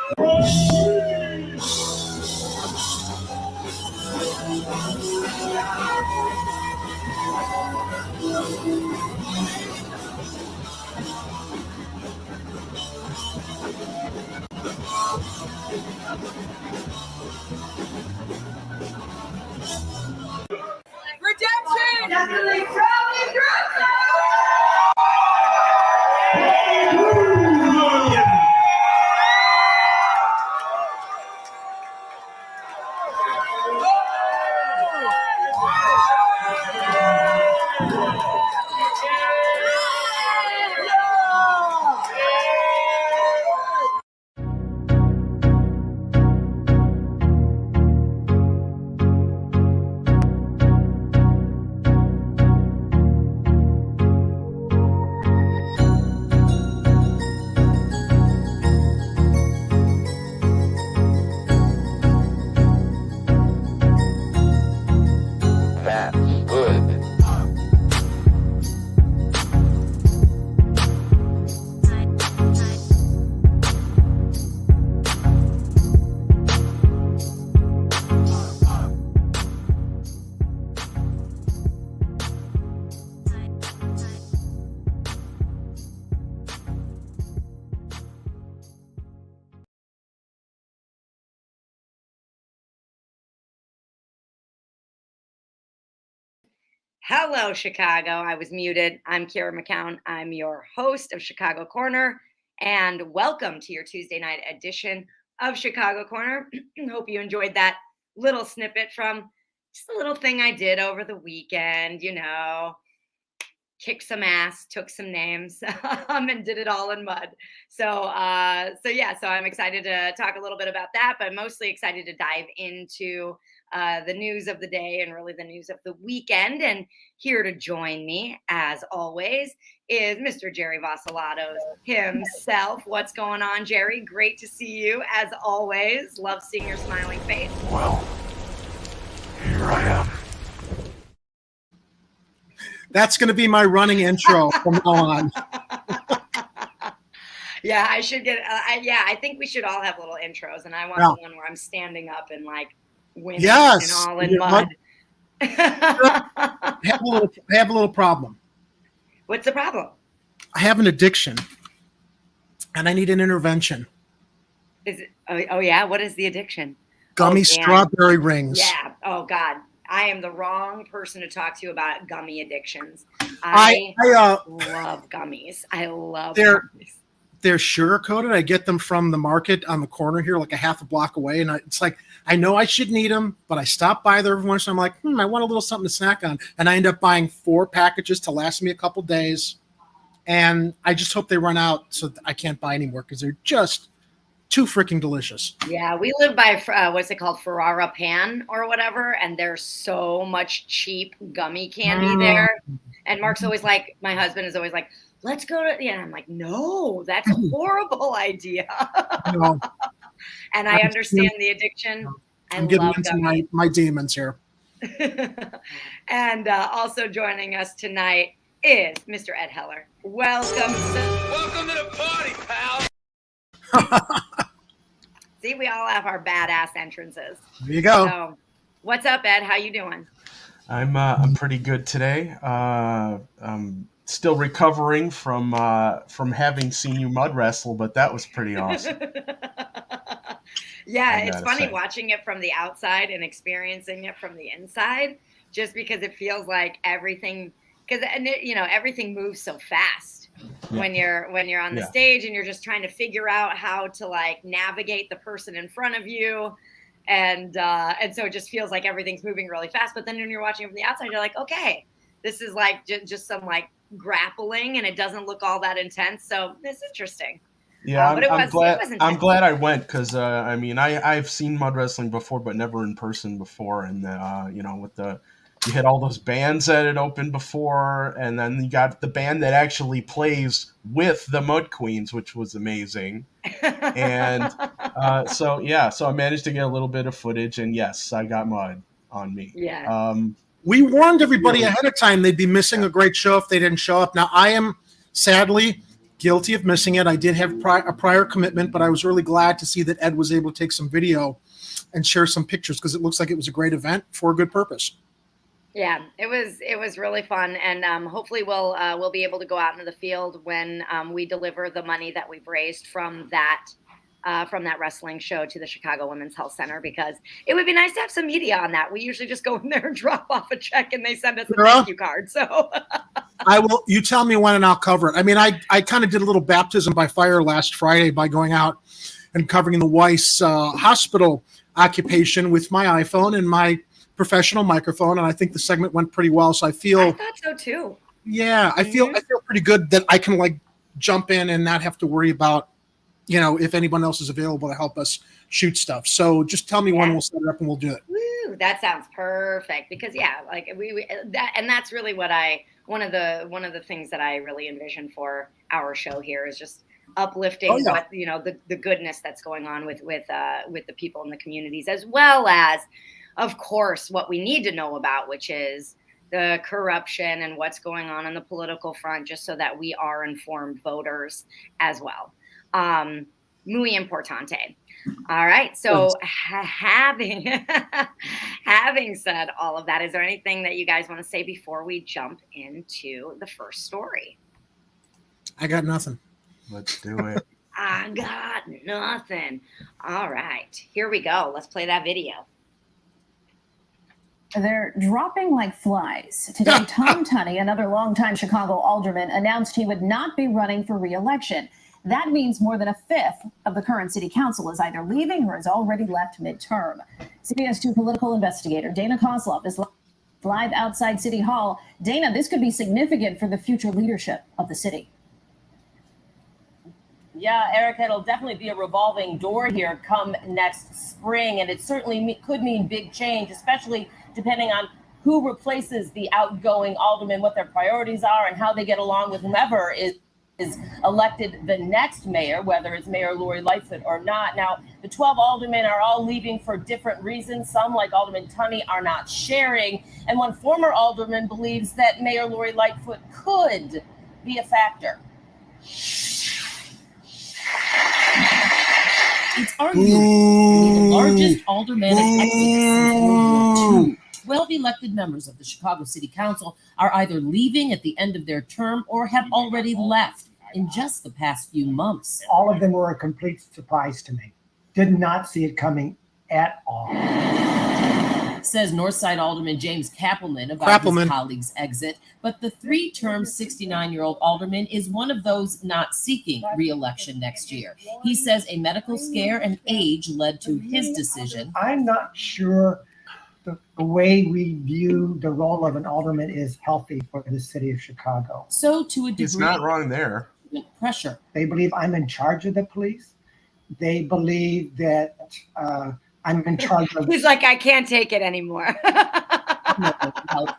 Redemption! Definitely Hello, Chicago. I was muted. I'm Kira Macoun. I'm your host of Chicago Corner, and welcome to your Tuesday night edition of Chicago Corner. Hope you enjoyed that little snippet from just a little thing I did over the weekend, kicked some ass, took some names, and did it all in mud. So I'm excited to talk a little bit about that, but I'm mostly excited to dive into the news of the day and really the news of the weekend. And here to join me, as always, is Mr. Jerry Vassalatos himself. What's going on, Jerry? Great to see you, as always. Love seeing your smiling face. Well, here I am. That's going to be my running intro from now on. Yeah, I should get. I think we should all have little intros, and I want the one where I'm standing up and like winning and all in mud. I have a little problem. What's the problem? I have an addiction, and I need an intervention. Is it? Oh yeah. What is the addiction? Gummy strawberry rings. Yeah. Oh God. I am the wrong person to talk to about gummy addictions. I love gummies. I love gummies. They're sugar coated. I get them from the market on the corner here, like a half a block away. And it's like, I know I shouldn't eat them, but I stop by there every once in a while. I'm like, I want a little something to snack on. And I end up buying 4 packages to last me a couple days. And I just hope they run out so I can't buy anymore because they're just too freaking delicious. Yeah, we live by what's it called, Ferrara Pan or whatever, and there's so much cheap gummy candy there. And Mark's always like, my husband is always like, let's go to, and I'm like, no, that's a horrible idea. No. And I understand the addiction. I'm getting into my demons here. And also joining us tonight is Mr. Ed Heller. Welcome to the party, pal. See, we all have our badass entrances. There you go. So, what's up, Ed? How you doing? I'm pretty good today. I'm still recovering from having seen you mud wrestle, but that was pretty awesome. Yeah, it's funny watching it from the outside and experiencing it from the inside, just because it feels like everything moves so fast. When you're on the stage and you're just trying to figure out how to like navigate the person in front of you, and so it just feels like everything's moving really fast. But then when you're watching from the outside, you're like, okay, this is like just some like grappling, and it doesn't look all that intense. So it's interesting. Yeah, I'm glad I went because I've seen mud wrestling before, but never in person before, and you had all those bands that had opened before, and then you got the band that actually plays with the Mud Queens, which was amazing. And so I managed to get a little bit of footage, and yes, I got mud on me. Yeah. We warned everybody ahead of time they'd be missing a great show if they didn't show up. Now, I am sadly guilty of missing it. I did have a prior commitment, but I was really glad to see that Ed was able to take some video and share some pictures because it looks like it was a great event for a good purpose. Yeah, it was really fun, and hopefully we'll be able to go out into the field when we deliver the money that we've raised from that wrestling show to the Chicago Women's Health Center, because it would be nice to have some media on that. We usually just go in there and drop off a check and they send us a thank you card. So I will. You tell me when and I'll cover it. I mean, I kind of did a little baptism by fire last Friday by going out and covering the Weiss hospital occupation with my iPhone and my professional microphone, and I think the segment went pretty well. So I thought so too. Yeah, I feel pretty good that I can like jump in and not have to worry about, if anyone else is available to help us shoot stuff. So just tell me when we'll set it up and we'll do it. Woo, that sounds perfect, because like that's really what one of the things that I really envision for our show here is just uplifting what the goodness that's going on with the people in the communities, as well as, of course, what we need to know about, which is the corruption and what's going on the political front, just so that we are informed voters as well. Muy importante. All right. So having said all of that, is there anything that you guys want to say before we jump into the first story? I got nothing. Let's do it. I got nothing. All right. Here we go. Let's play that video. They're dropping like flies. Today, Tom Tunney, another longtime Chicago alderman, announced he would not be running for re-election. That means more than a fifth of the current city council is either leaving or has already left midterm. CBS 2 political investigator Dana Kozlov is live outside City Hall. Dana, this could be significant for the future leadership of the city. Yeah, Erica, it'll definitely be a revolving door here come next spring, and it certainly could mean big change, especially depending on who replaces the outgoing alderman, what their priorities are, and how they get along with whomever is elected the next mayor, whether it's Mayor Lori Lightfoot or not. Now, the 12 aldermen are all leaving for different reasons. Some, like Alderman Tunney, are not sharing, and one former alderman believes that Mayor Lori Lightfoot could be a factor. It's arguably the largest aldermanic exodus since World War II. 12 elected members of the Chicago City Council are either leaving at the end of their term or have already left in just the past few months. All of them were a complete surprise to me. Did not see it coming at all. Says Northside Alderman James Kappelman about his colleague's exit, but the three-term 69-year-old alderman is one of those not seeking re-election next year. He says a medical scare and age led to his decision. I'm not sure the way we view the role of an alderman is healthy for the city of Chicago. So to a degree, it's not wrong there. Pressure. They believe I'm in charge of the police. They believe that I'm in charge of. He's like, I can't take it anymore.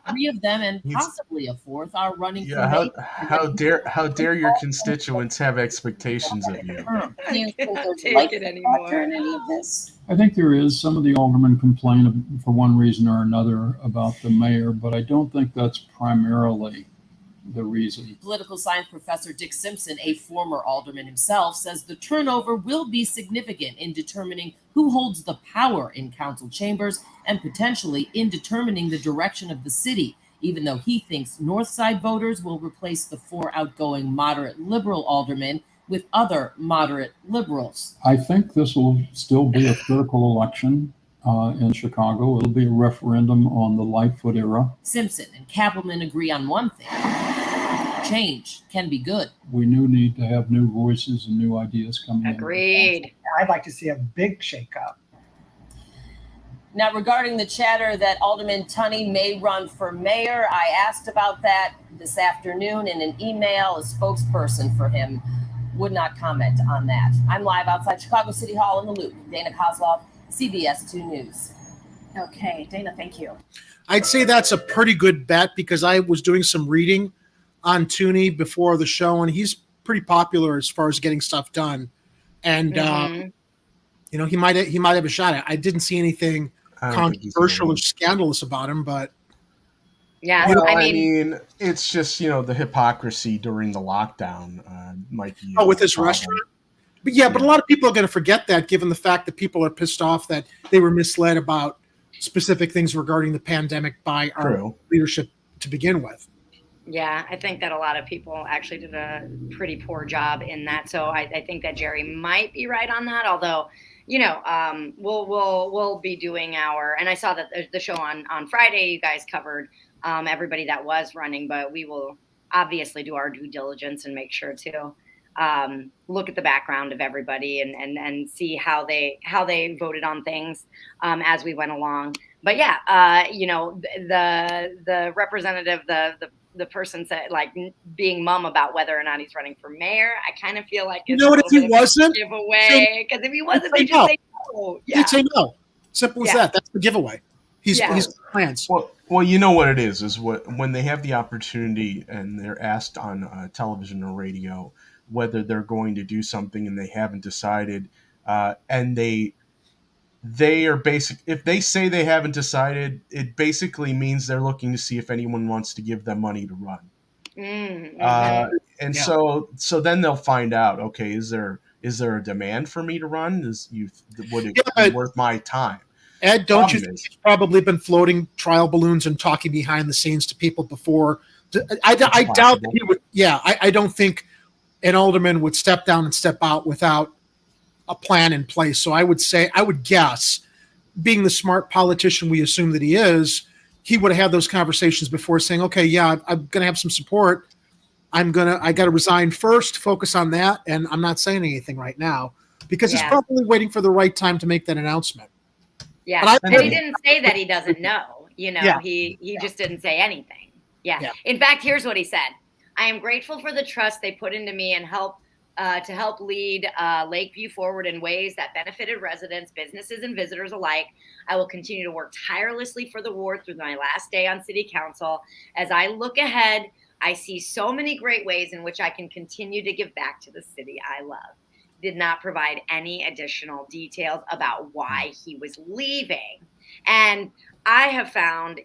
Three of them and possibly a fourth are running. Yeah, how dare your constituents have expectations of you? Can't take it anymore. In any of this? I think there is. Some of the aldermen complain for one reason or another about the mayor, but I don't think that's primarily the reason. Political science professor Dick Simpson, a former alderman himself, says the turnover will be significant in determining who holds the power in council chambers and potentially in determining the direction of the city, even though he thinks Northside voters will replace the 4 outgoing moderate liberal aldermen with other moderate liberals. I think this will still be a critical election in Chicago. It'll be a referendum on the Lightfoot era. Simpson and Kappelman agree on one thing. Change can be good. We need to have new voices and new ideas coming in. Agreed. I'd like to see a big shakeup. Now, regarding the chatter that Alderman Tunney may run for mayor, I asked about that this afternoon in an email. A spokesperson for him would not comment on that. I'm live outside Chicago City Hall in the Loop. Dana Kozlov, CBS 2 News. Okay, Dana, thank you. I'd say that's a pretty good bet because I was doing some reading on Tunney before the show, and he's pretty popular as far as getting stuff done. And he might have a shot at it. I didn't see anything controversial or scandalous about him, but Yeah, Well, I mean, it's just the hypocrisy during the lockdown might be. with his restaurant. But but a lot of people are going to forget that, given the fact that people are pissed off that they were misled about specific things regarding the pandemic by our leadership to begin with. Yeah, I think that a lot of people actually did a pretty poor job in that. So I think that Jerry might be right on that. Although, we'll be doing and I saw that the show on Friday, you guys covered everybody that was running, but we will obviously do our due diligence and make sure to look at the background of everybody and see how they voted on things as we went along. But the representative, the person said, like, being mum about whether or not he's running for mayor. I kind of feel like it's if he wasn't, giveaway, because if he wasn't, they just say no. Yeah. He'd say no. Simple as that. That's the giveaway. He's plans. Well, you know what it is when they have the opportunity and they're asked on television or radio whether they're going to do something and they haven't decided, and they are if they say they haven't decided, it basically means they're looking to see if anyone wants to give them money to run. So then they'll find out, okay, is there a demand for me to run? Would it be worth my time? Ed, don't you think he's probably been floating trial balloons and talking behind the scenes to people before? I doubt that he would. Yeah, I don't think an alderman would step down and step out without a plan in place. So I would guess, being the smart politician we assume that he is, he would have had those conversations before, saying, okay, yeah, I'm going to have some support. I got to resign first, focus on that. And I'm not saying anything right now because he's probably waiting for the right time to make that announcement. Yeah. And he didn't say that he doesn't know, he just didn't say anything. Yeah. In fact, here's what he said. I am grateful for the trust they put into me and to help lead Lakeview forward in ways that benefited residents, businesses, and visitors alike. I will continue to work tirelessly for the ward through my last day on City Council. As I look ahead, I see so many great ways in which I can continue to give back to the city I love. Did not provide any additional details about why he was leaving. And I have found,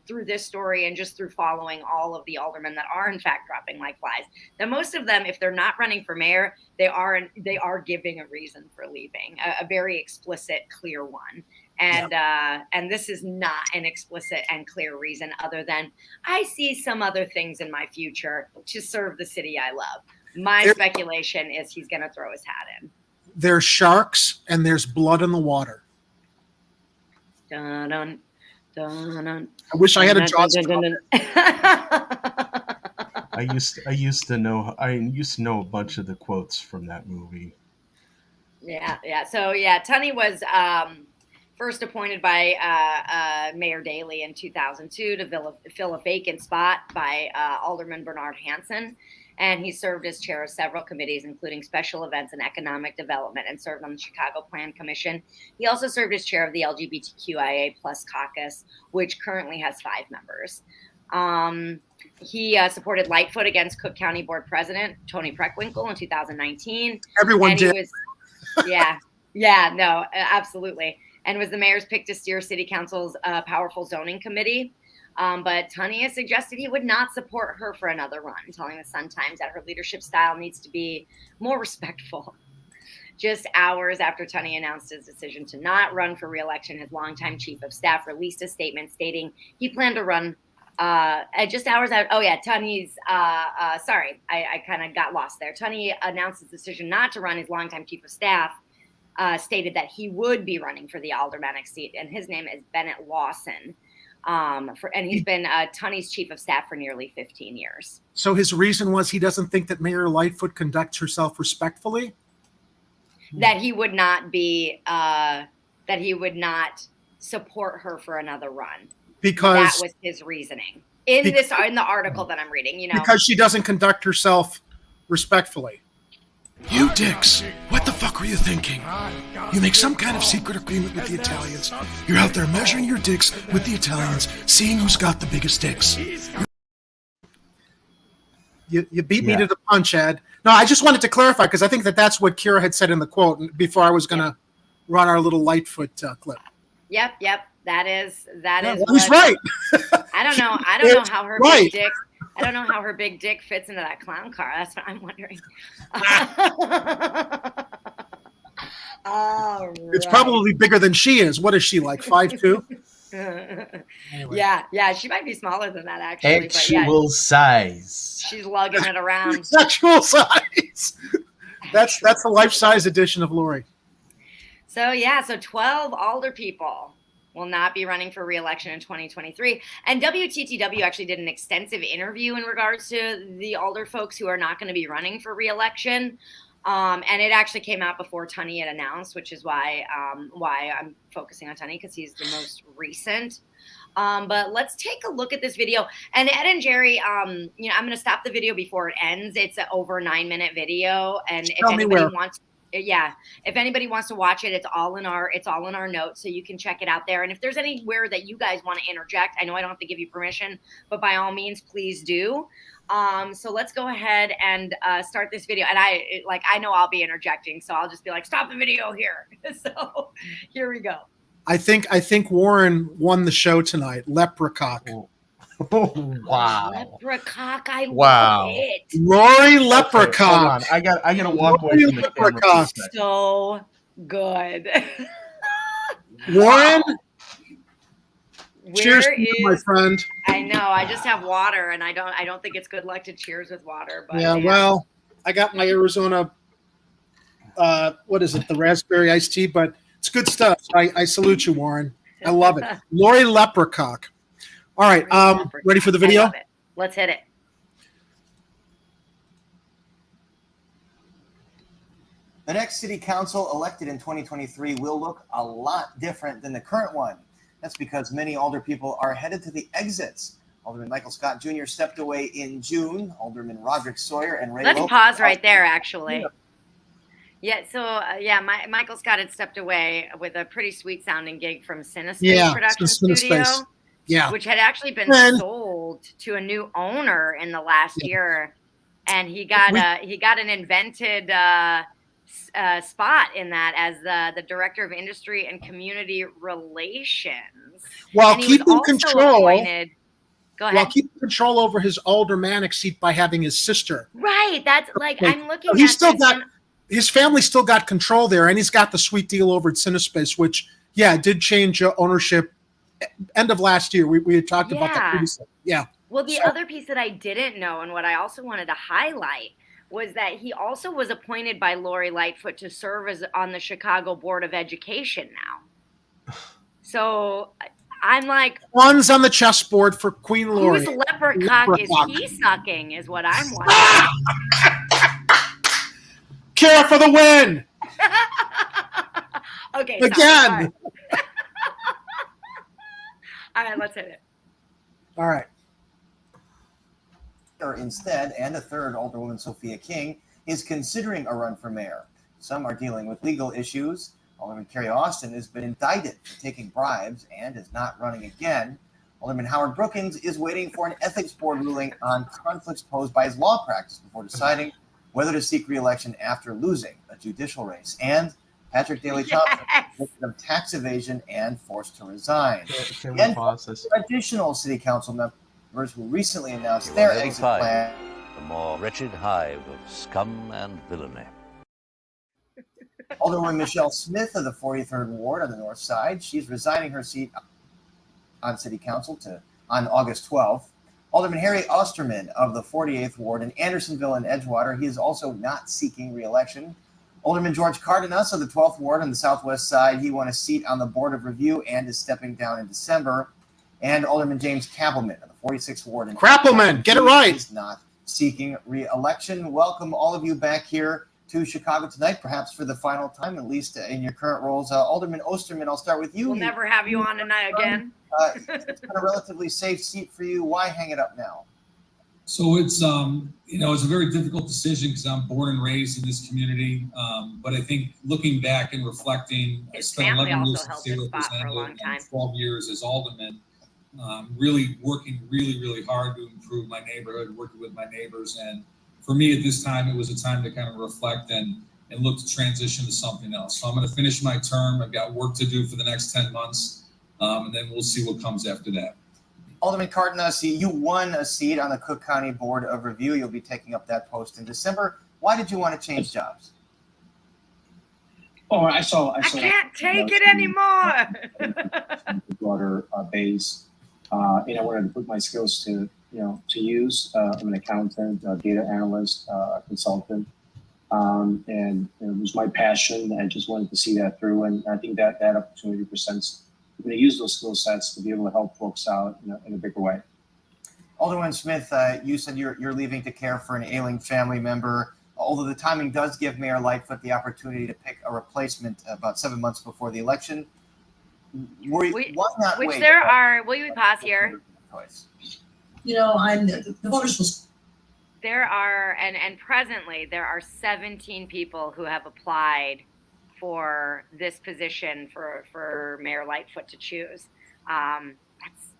through this story and just through following all of the aldermen that are in fact dropping like flies, that most of them, if they're not running for mayor, they are giving a reason for leaving, a very explicit, clear one. And this is not an explicit and clear reason other than I see some other things in my future to serve the city I love. My speculation is he's going to throw his hat in. There's sharks and there's blood in the water. Dun, dun, dun, dun. I wish I had a Jaws. I used to know a bunch of the quotes from that movie. Yeah. So Tunney was first appointed by Mayor Daley in 2002 to fill a vacant spot by Alderman Bernard Hansen. And he served as chair of several committees, including special events and economic development, and served on the Chicago Plan Commission. He also served as chair of the LGBTQIA+ caucus, which currently has 5 members. He supported Lightfoot against Cook County Board President Tony Preckwinkle in 2019. Everyone did. No, absolutely. And was the mayor's pick to steer City Council's powerful zoning committee. But Tunney has suggested he would not support her for another run, telling the Sun-Times that her leadership style needs to be more respectful. Just hours after Tunney announced his decision to not run for re-election, his longtime chief of staff released a statement stating he planned to run just hours out. Oh, yeah, Tunney's sorry, I kind of got lost there. Tunney announced his decision not to run. His longtime chief of staff stated that he would be running for the aldermanic seat, and his name is Bennett Lawson. And he's been Tunney's chief of staff for nearly 15 years. So his reason was he doesn't think that Mayor Lightfoot conducts herself respectfully? That he would not support her for another run. Because that was his reasoning in the article that I'm reading, because she doesn't conduct herself respectfully. You dicks, what the fuck were you thinking? You make some kind of secret agreement with the Italians. You're out there measuring your dicks with the Italians, seeing who's got the biggest dicks. You beat me to the punch, Ed. No, I just wanted to clarify because I think that's what Kira had said in the quote before I was going to run our little Lightfoot clip. Yep. That is He's right. I don't know. I don't know how her right. big dick. I don't know how her big dick fits into that clown car. That's what I'm wondering. All It's right. probably bigger than she is. What is she, like 5'2"? Anyway. Yeah, she might be smaller than that actually. Actual size. She's lugging it around. Sexual size. That's the life-size edition of Lori. So 12 Alderpeople will not be running for re-election in 2023. And WTTW actually did an extensive interview in regards to the Alder folks who are not going to be running for re-election. And it actually came out before Tunney had announced, which is why I'm focusing on Tunney, because he's the most recent. But let's take a look at this video. And Ed and Jerry, I'm going to stop the video before it ends. It's an over 9-minute video, and if anybody wants to watch it, it's all in our notes, so you can check it out there. And if there's anywhere that you guys want to interject, I know I don't have to give you permission, but by all means, please do. So let's go ahead and start this video. And I know I'll be interjecting, so I'll just be like, stop the video here. So here we go. I think Warren won the show tonight. Leprechaun. Wow. Leprechaun, I wow. love it. Lori Leprechaun. Okay, hold on. I gotta walk away from the camera. So good. Warren. Where cheers to you, my friend. I know. I just have water, and I don't think it's good luck to cheers with water. But yeah, well, I got my Arizona. What is it? The raspberry iced tea, but it's good stuff. I salute you, Warren. I love it. Lori Leprechaun. All right, ready for the video? I love it. Let's hit it. The next city council elected in 2023 will look a lot different than the current one. That's because many Alderpeople are headed to the exits. Alderman Michael Scott Jr. stepped away in June. Alderman Roderick Sawyer and Ray Let's Lopez pause right there, actually. Michael Scott had stepped away with a pretty sweet sounding gig from Cinespace Production Studio. Yeah. Which had actually been sold to a new owner in the last year, and he got an invented spot in that as the director of industry and community relations. While keeping control. Go ahead. While keeping control over his aldermanic seat by having his sister. Right. That's like I'm looking. He's still got his family still got control there, and he's got the sweet deal over at Cinespace, which did change ownership. End of last year, we had talked about that previously. Yeah. Well, the other piece that I didn't know, and what I also wanted to highlight, was that he also was appointed by Lori Lightfoot to serve as on the Chicago Board of Education now. So I'm like, one's on the chessboard for Queen Lori. Whose leprechaun is he sucking? Is what I'm wondering. Kira for the win. Okay. Again. All right, let's hit it. All right. Instead, and a third, Alderwoman Sophia King, is considering a run for mayor. Some are dealing with legal issues. Alderman Kerry Austin has been indicted for taking bribes and is not running again. Alderman Howard Brookins is waiting for an ethics board ruling on conflicts posed by his law practice before deciding whether to seek re-election after losing a judicial race. And Patrick Daley Thompson, victim of tax evasion and forced to resign. And additional city council members who recently announced their exit plan. The more wretched hive of scum and villainy. Alderwoman Michelle Smith of the 43rd Ward on the north side. She's resigning her seat on city council on August 12th. Alderman Harry Osterman of the 48th Ward in Andersonville and Edgewater. He is also not seeking re-election. Alderman George Cardenas of the 12th Ward on the southwest side. He won a seat on the Board of Review and is stepping down in December. And Alderman James Kappelman of the 46th Ward in Krappelman, get it right. Is not seeking re-election. Welcome all of you back here to Chicago tonight, perhaps for the final time, at least in your current roles. Alderman Osterman, I'll start with you. We'll never have you on tonight again. It's been a relatively safe seat for you. Why hang it up now? So it's it's a very difficult decision because I'm born and raised in this community. But I think looking back and reflecting, I spent 11 years as state representative and 12 years as alderman, really working really hard to improve my neighborhood, working with my neighbors. And for me at this time, it was a time to kind of reflect and look to transition to something else. So I'm going to finish my term. I've got work to do for the next 10 months. and then we'll see what comes after that. Alderman Cardenas, you won a seat on the Cook County Board of Review. You'll be taking up that post in December. Why did you want to change jobs? Oh, I can't take it anymore. Broader base, and I wanted to put my skills to use. I'm an accountant, a data analyst, consultant, and it was my passion. I just wanted to see that through, and I think that opportunity presents. I'm going to use those skill sets to be able to help folks out in a bigger way. Alderman Smith, you said you're leaving to care for an ailing family member. Although the timing does give Mayor Lightfoot the opportunity to pick a replacement about 7 months before the election. Why not wait? Will you pause here? The voters will. There are, and presently, there are 17 people who have applied for this position for Mayor Lightfoot to choose. That's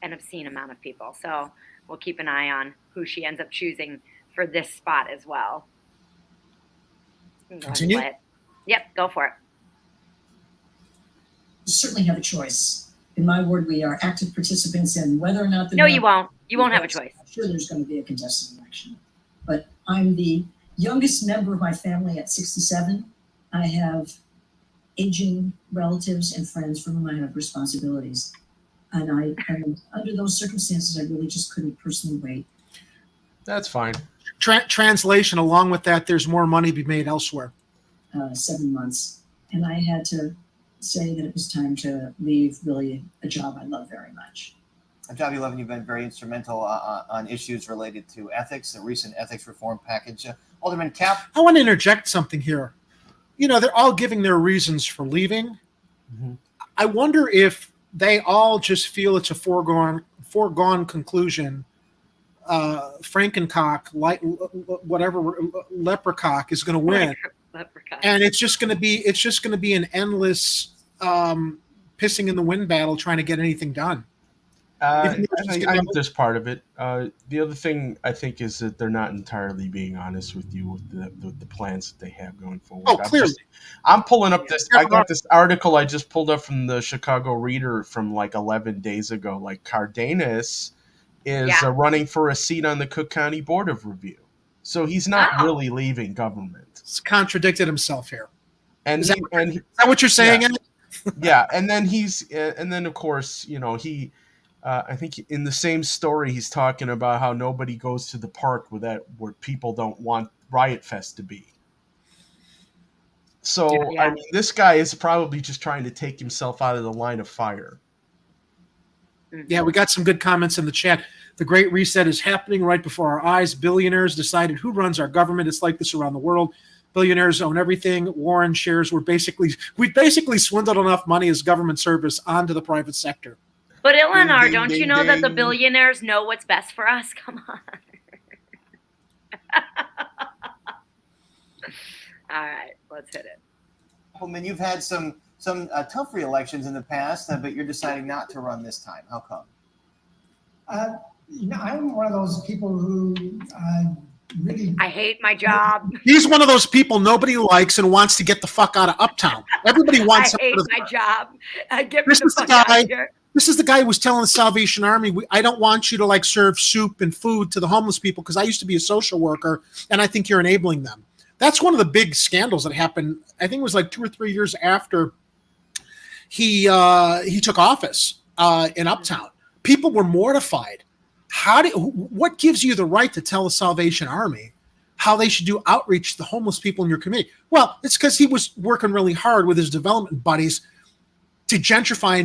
an obscene amount of people. So we'll keep an eye on who she ends up choosing for this spot as well. Continue? Yep, go for it. You certainly have a choice. In my ward, we are active participants in whether or not. No, you won't. You won't have a choice. I'm sure there's going to be a contested election. But I'm the youngest member of my family at 67. I have aging relatives and friends for whom I have responsibilities. And under those circumstances, I really just couldn't personally wait. That's fine. Translation, along with that, there's more money to be made elsewhere. 7 months. And I had to say that it was time to leave really a job I love very much. A job you love, and you've been very instrumental on issues related to ethics, the recent ethics reform package. Alderman Cap. I want to interject something here. They're all giving their reasons for leaving. Mm-hmm. I wonder if they all just feel it's a foregone conclusion. Frankencock, whatever leprechaun is going to win, and it's just going to be an endless pissing in the wind battle trying to get anything done. I think there's part of it. The other thing I think is that they're not entirely being honest with you with the plans that they have going forward. Oh, clearly. I'm pulling up this. I got this article I just pulled up from the Chicago Reader from like 11 days ago. Like Cardenas is running for a seat on the Cook County Board of Review. So he's not really leaving government. He's contradicted himself here. Is that what you're saying? Yeah. And then of course, he I think in the same story he's talking about how nobody goes to the park where people don't want Riot Fest to be. So I mean, this guy is probably just trying to take himself out of the line of fire. Yeah, we got some good comments in the chat. The Great Reset is happening right before our eyes. Billionaires decided who runs our government. It's like this around the world. Billionaires own everything. Warren shares we basically swindled enough money as government service onto the private sector. But Eleanor, don't you know that the billionaires know what's best for us? Come on. All right, let's hit it. Appleman, you've had some tough re-elections in the past, but you're deciding not to run this time. How come? I'm one of those people who really. I hate my job. He's one of those people nobody likes and wants to get the fuck out of Uptown. Everybody wants. I hate my job. Get me the fuck out of here. This is the guy who was telling the Salvation Army, I don't want you to serve soup and food to the homeless people because I used to be a social worker and I think you're enabling them. That's one of the big scandals that happened. I think it was 2 or 3 years after he took office in Uptown. People were mortified. What gives you the right to tell the Salvation Army how they should do outreach to the homeless people in your community? Well, it's because he was working really hard with his development buddies to gentrify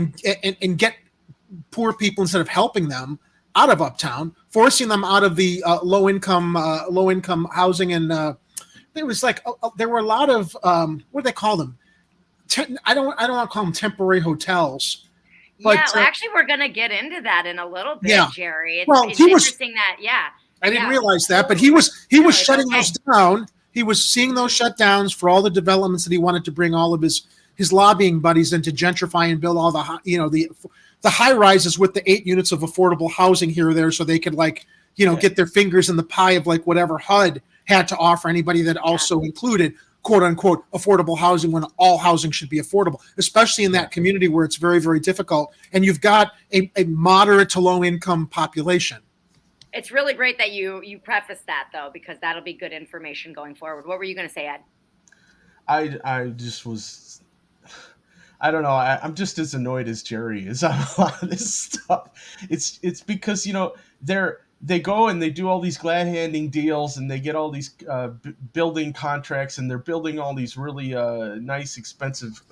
and get poor people, instead of helping them, out of Uptown, forcing them out of the low income housing. And there was there were a lot of what do they call them? I don't want to call them temporary hotels. But, actually, we're going to get into that in a little bit, Jerry. It's interesting that, I didn't realize that, but he was shutting those down. He was seeing those shutdowns for all the developments that he wanted to bring all of his lobbying buddies into gentrify and build all the high rises with the 8 units of affordable housing here or there, so they could get their fingers in the pie of whatever HUD had to offer anybody that also included quote unquote affordable housing when all housing should be affordable, especially in that community where it's very, very difficult. And you've got a moderate to low income population. It's really great that you preface that, though, because that'll be good information going forward. What were you going to say, Ed? I just was, I don't know. I'm just as annoyed as Jerry is on a lot of this stuff. It's because, you know, they go and they do all these glad-handing deals and they get all these building contracts and they're building all these really nice, expensive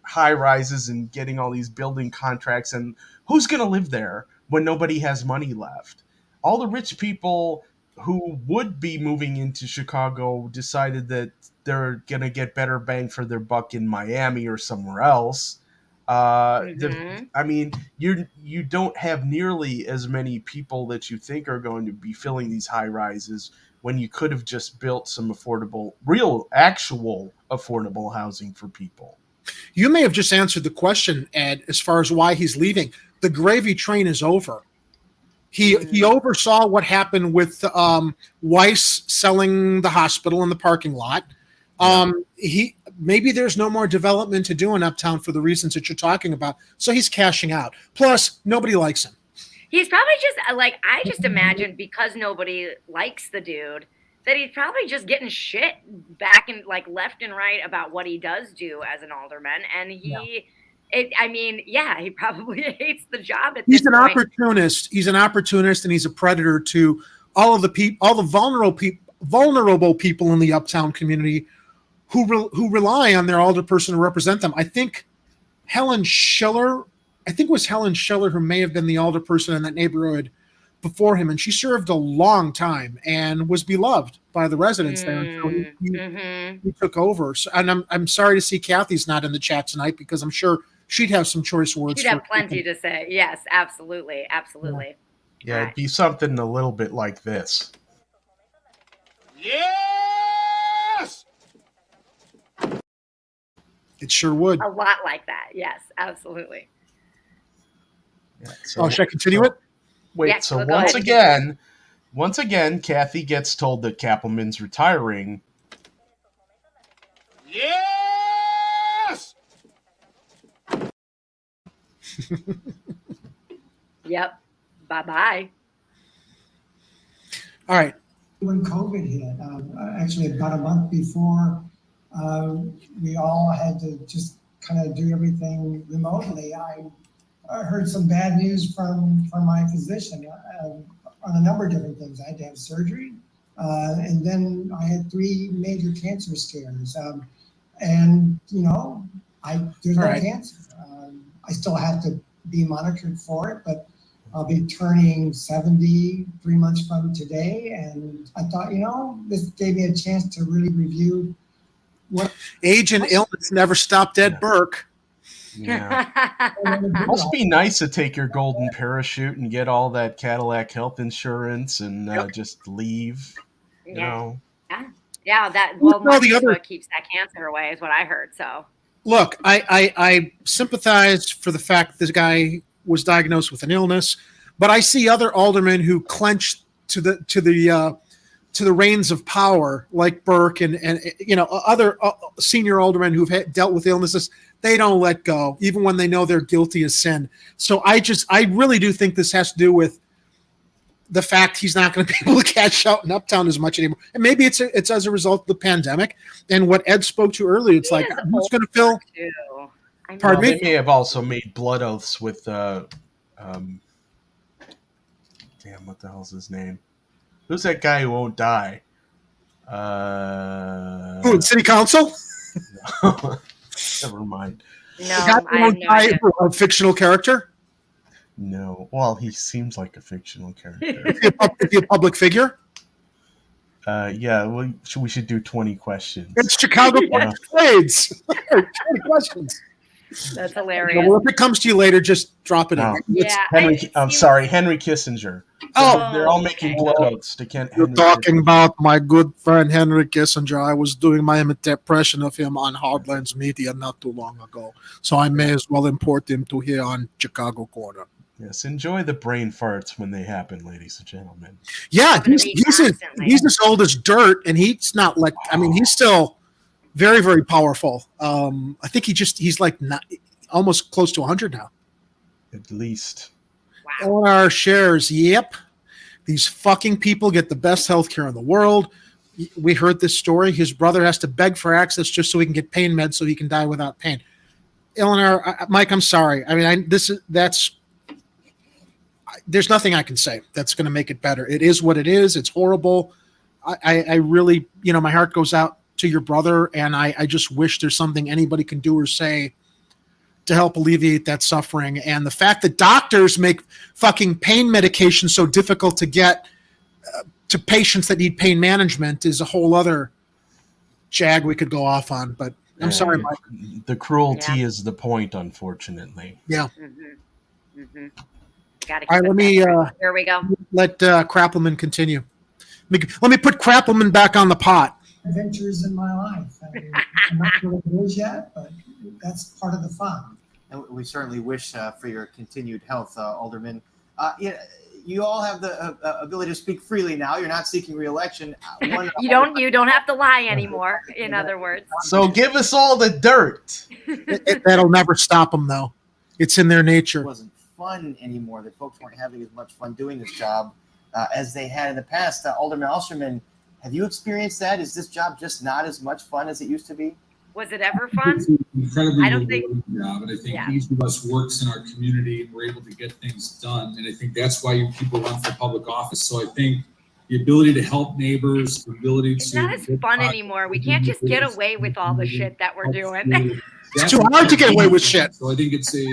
high-rises and getting all these building contracts. And who's going to live there when nobody has money left? All the rich people who would be moving into Chicago decided that they're going to get better bang for their buck in Miami or somewhere else. I mean, you don't have nearly as many people that you think are going to be filling these high rises when you could have just built some affordable, actual affordable housing for people. You may have just answered the question, Ed, as far as why he's leaving. The gravy train is over. He oversaw what happened with Weiss selling the hospital in the parking lot. Maybe there's no more development to do in Uptown for the reasons that you're talking about. So he's cashing out. Plus, nobody likes him. He's probably just I just imagine because nobody likes the dude that he's probably just getting shit back and left and right about what he does do as an alderman. And he probably hates the job at this point. Opportunist. He's an opportunist and he's a predator to all the vulnerable people in the Uptown community who rely on their alderperson to represent them. I think Helen Schiller who may have been the alderperson in that neighborhood before him, and she served a long time and was beloved by the residents there until he took over. So, and I'm sorry to see Kathy's not in the chat tonight because I'm sure she'd have some choice words. She'd have plenty to say. Yes, absolutely. Absolutely. Yeah, it'd be something a little bit like this. Yes! It sure would. A lot like that. Yes, absolutely. Yeah, so, should I continue it? Wait, yes, so we'll once again, Kathy gets told that Kappelman's retiring. Yes! Yep. Bye-bye. All right. When COVID hit, actually about a month before, we all had to just kind of do everything remotely. I heard some bad news from my physician on a number of different things. I had to have surgery, and then I had 3 major cancer scares. And, you know, there's no cancer. I still have to be monitored for it, but I'll be turning 70 3 months from today. And I thought, you know, this gave me a chance to really review what age and illness never stopped Ed Burke. Yeah. Must be nice to take your golden parachute and get all that Cadillac health insurance and just leave. You know. Yeah. Money is what keeps that cancer away, is what I heard. So. Look, I sympathize for the fact that this guy was diagnosed with an illness, but I see other aldermen who clench to the reins of power, like Burke and you know other senior aldermen who've dealt with illnesses. They don't let go, even when they know they're guilty of sin. So I really do think this has to do with the fact he's not going to be able to cash out in Uptown as much anymore. And maybe it's as a result of the pandemic and what Ed spoke to earlier. It's like, who's going to fill? Pardon me? They may have also made blood oaths with, damn, what the hell's his name? Who's that guy who won't die? Who, in city council? Never mind. No, I have no idea. A fictional character? No. Well, he seems like a fictional character. Is he a public figure? Yeah, we should do 20 questions. It's Chicago Trades. 20 questions. That's hilarious. Well, if it comes to you later, just drop it in. Yeah, I'm sorry, Henry Kissinger. They're all making blood oaths to Kent. You're talking about my good friend Henry Kissinger. I was doing my impression of him on Hardlands Media not too long ago, so I may as well import him to here on Chicago Corner. Yes, enjoy the brain farts when they happen, ladies and gentlemen. Yeah, he's as old as dirt, and he's not like. I mean, he's still Very, very powerful. I think he's like almost close to 100 now. At least. Wow. Eleanor shares, yep. These fucking people get the best healthcare in the world. We heard this story. His brother has to beg for access just so he can get pain meds so he can die without pain. Eleanor, Mike, I'm sorry. I mean, there's nothing I can say that's going to make it better. It is what it is. It's horrible. I really, my heart goes out to your brother, and I just wish there's something anybody can do or say to help alleviate that suffering. And the fact that doctors make fucking pain medication so difficult to get to patients that need pain management is a whole other jag we could go off on. But I'm sorry, Mike. The cruelty is the point, unfortunately. Yeah. Mm-hmm. Mm-hmm. Gotta All right, let me. Here we go. Let Krappelman continue. Let me put Krappelman back on the pot. Adventures in my life. I mean, I'm not sure what it is yet, but that's part of the fun. And we certainly wish for your continued health, Alderman. You all have the ability to speak freely now. You're not seeking re-election. You don't have to lie anymore. In other words. So give us all the dirt. That'll never stop them, though. It's in their nature. It wasn't fun anymore. That folks weren't having as much fun doing this job as they had in the past. Alderman Osterman, have you experienced that? Is this job just not as much fun as it used to be? Was it ever fun? It's an incredibly I don't think. Job, and I think each of us works in our community, and we're able to get things done. And I think that's why people run for public office. So I think the ability to help neighbors, the ability It's to. not as fun anymore. We can't just get away with all the shit that we're doing. It's too hard to get away with shit. So I think it's a.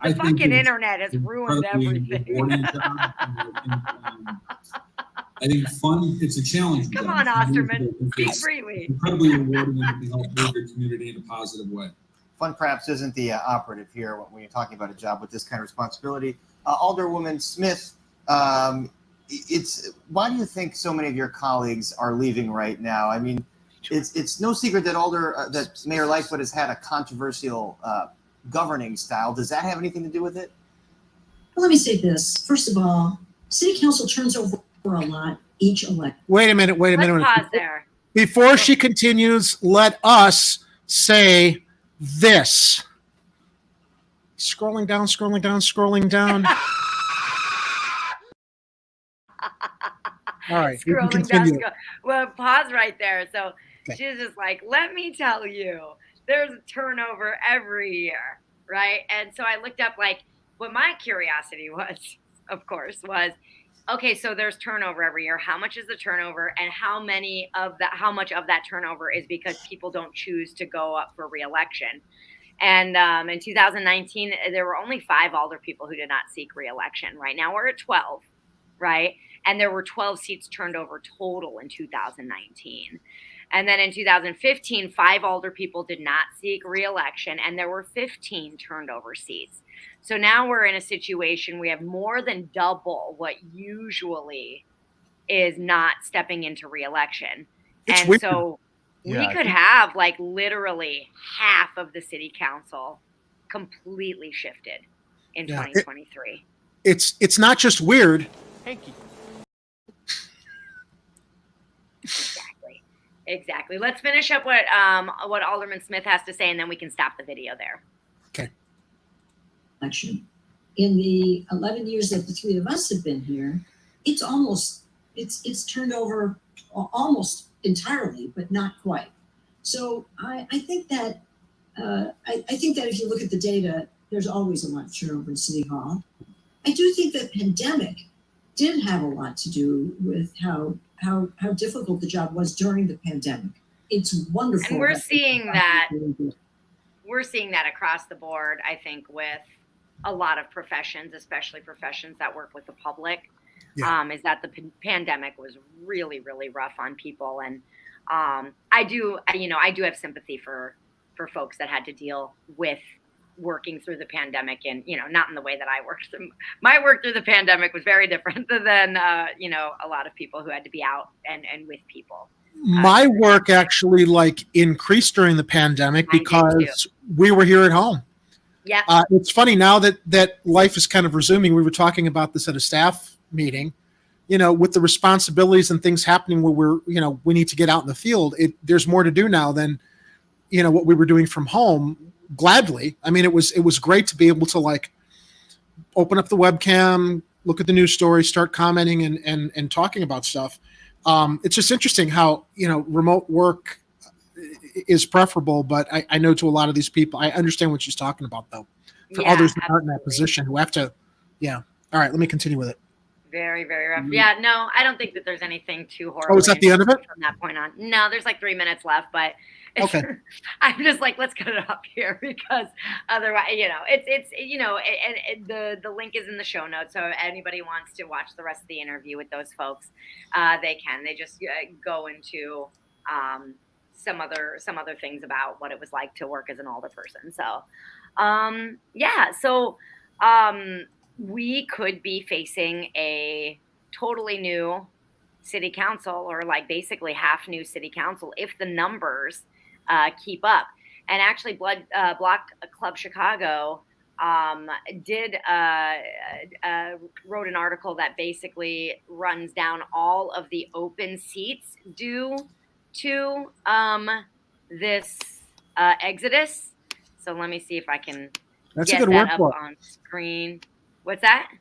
The fucking internet has ruined everything. I think fun, it's a challenge. Come on, Osterman, speak freely. Incredibly rewarding and can help move your community in a positive way. Fun perhaps isn't the operative here when you're talking about a job with this kind of responsibility. Alderwoman Smith, why do you think so many of your colleagues are leaving right now? I mean, it's no secret that that Mayor Lightfoot has had a controversial governing style. Does that have anything to do with it? Well, let me say this. First of all, City Council turns over a lot each election. Wait a minute. Let's pause there. Before she continues, let us say this. Scrolling down. All right. Scrolling down. Well, pause right there. So she's just like, let me tell you, there's a turnover every year, right? And so I looked up, what my curiosity was, of course, was, okay, so there's turnover every year. How much is the turnover, and how much of that turnover is because people don't choose to go up for re-election? And in 2019, there were only 5 Alderpeople who did not seek re-election. Right now we're at 12, right? And there were 12 seats turned over total in 2019. And then in 2015, 5 Alderpeople did not seek re-election, and there were 15 turned over seats. So now we're in a situation, we have more than double what usually is not stepping into re-election. And weird. So we could have literally half of the city council completely shifted in 2023. It's not just weird. Thank you. Exactly. Let's finish up what Alderman Smith has to say, and then we can stop the video there. Okay. Election. In the 11 years that the 3 of us have been here, it's turned over almost entirely, but not quite. So I think that if you look at the data, there's always a lot of turnover in City Hall. I do think that pandemic did have a lot to do with how difficult the job was during the pandemic. It's wonderful. And we're seeing that across the board, I think, with a lot of professions, especially professions that work with the public, is that the pandemic was really, really rough on people. And I do have sympathy for folks that had to deal with working through the pandemic, and not in the way that I worked through. My work through the pandemic was very different than a lot of people who had to be out and with people. My work actually increased during the pandemic because we were here at home. Yeah. It's funny now that life is kind of resuming. We were talking about this at a staff meeting, with the responsibilities and things happening where we need to get out in the field. There's more to do now than what we were doing from home gladly. I mean, it was great to be able to like open up the webcam, look at the news story, start commenting and talking about stuff. It's just interesting how, remote work is preferable, but I know to a lot of these people, I understand what she's talking about though. For others who aren't in that position who have to, All right, let me continue with it. Very, very rough. Yeah, no, I don't think that there's anything too horrible. Oh, is that the end of it? From that point on. No, there's like 3 minutes left, but okay. I'm just like, let's cut it up here because otherwise, the link is in the show notes. So if anybody wants to watch the rest of the interview with those folks, they can. They just go into some other things about what it was like to work as an alder person. So, we could be facing a totally new city council, or like basically half new city council, if the numbers keep up. And actually, Block Club Chicago wrote an article that basically runs down all of the open seats due to this exodus. So let me see if I can get that up on screen. What's that?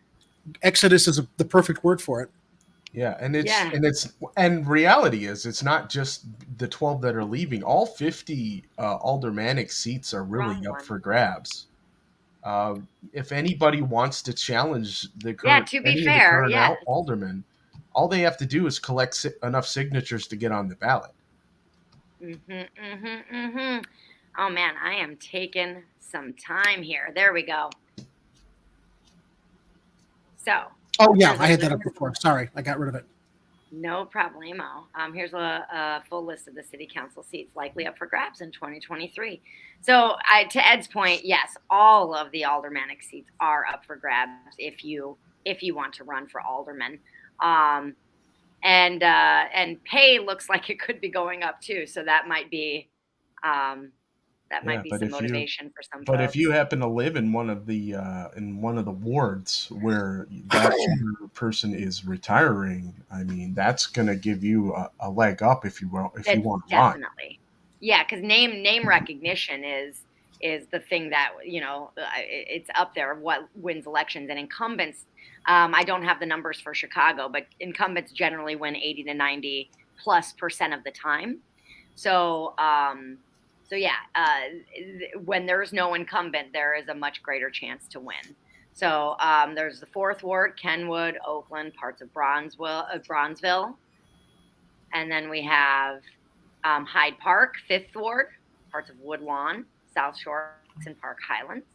Exodus is the perfect word for it. Yeah, and reality is it's not just the 12 that are leaving. All 50 aldermanic seats are really up for grabs. If anybody wants to challenge the current, aldermen, all they have to do is collect enough signatures to get on the ballot. Oh man, I am taking some time here. There we go. So. Oh yeah, I had that up before. Sorry, I got rid of it. No problemo. Here's a full list of the city council seats likely up for grabs in 2023. So to Ed's point, yes, all of the aldermanic seats are up for grabs if you want to run for alderman. And pay looks like it could be going up too. So that might be some motivation for some folks. But if you happen to live in one of the wards where that person is retiring, I mean, that's going to give you a leg up if you want to run. Definitely. Yeah, because name recognition is the thing that, it's up there, what wins elections. And incumbents, I don't have the numbers for Chicago, but incumbents generally win 80 to 90+% of the time. So, when there's no incumbent, there is a much greater chance to win. So there's the 4th Ward, Kenwood, Oakland, parts of Bronzeville. And then we have Hyde Park, 5th Ward, parts of Woodlawn, South Shore, and Park Highlands.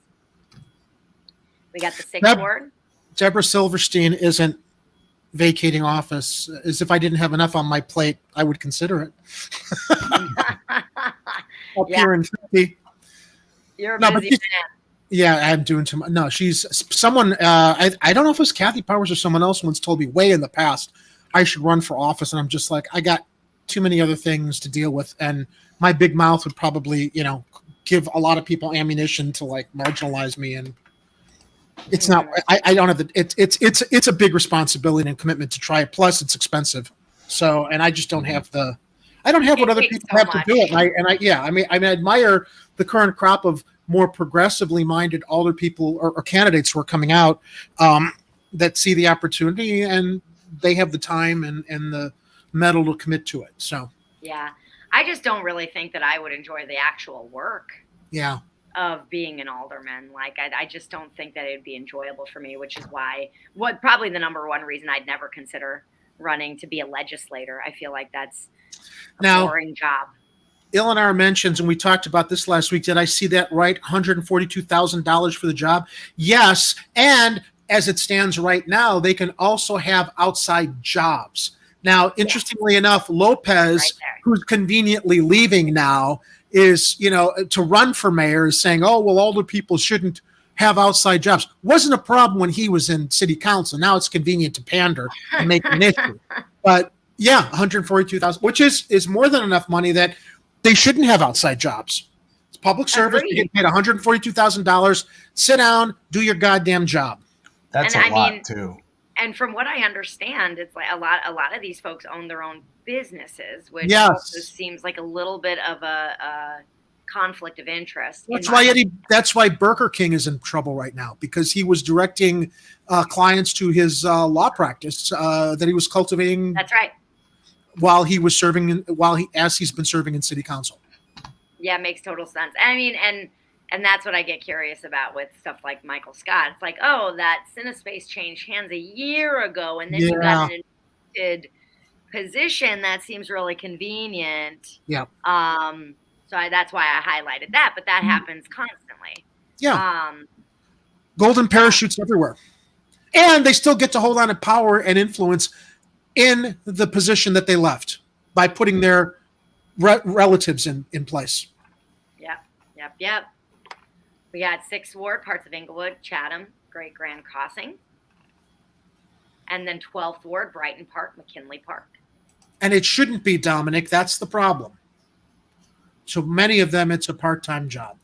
We got the 6th Ward. Deborah Silverstein isn't vacating office. As if I didn't have enough on my plate, I would consider it. Up here in 50. You're a busy man. Yeah, I'm doing too much. No, she's someone. I don't know if it was Kathy Powers or someone else once told me way in the past I should run for office, and I'm just like, I got too many other things to deal with, and my big mouth would probably, give a lot of people ammunition to like marginalize me, and it's not. I don't have the. It's a big responsibility and commitment to try it. Plus, it's expensive. So, and I just don't have the. I don't have what other people have to do it. I admire the current crop of more progressively minded alder people or candidates who are coming out that see the opportunity and they have the time and the mettle to commit to it. So yeah, I just don't really think that I would enjoy the actual work. Yeah. Of being an alderman. Like I just don't think that it'd be enjoyable for me, which is why probably the number one reason I'd never consider running to be a legislator. I feel like that's a boring job. Eleanor mentions, and we talked about this last week, did I see that right? $142,000 for the job? Yes, and as it stands right now, they can also have outside jobs. Now, interestingly enough, Lopez, who's conveniently leaving now, is, to run for mayor is saying, oh, well, older people shouldn't have outside jobs. Wasn't a problem when he was in city council. Now it's convenient to pander and make an issue. But yeah, $142,000, which is more than enough money that they shouldn't have outside jobs. It's public service. You get paid $142,000. Sit down, do your goddamn job. That's a lot too. And from what I understand, it's like a lot of these folks own their own businesses, which also seems like a little bit of a conflict of interest. That's why Burger King is in trouble right now, because he was directing clients to his law practice that he was cultivating. That's right. While he's been serving in city council. Yeah, it makes total sense. I mean, and that's what I get curious about with stuff like Michael Scott. It's like, oh, that Cinespace changed hands a year ago, and then you got an invested position that seems really convenient. Yeah. So that's why I highlighted that, but that happens constantly. Yeah. Golden parachutes everywhere. And they still get to hold on to power and influence in the position that they left by putting their relatives in place. Yep. We got 6th Ward, parts of Inglewood, Chatham, Great Grand Crossing. And then 12th Ward, Brighton Park, McKinley Park. And it shouldn't be, Dominic. That's the problem. So many of them, it's a part-time job.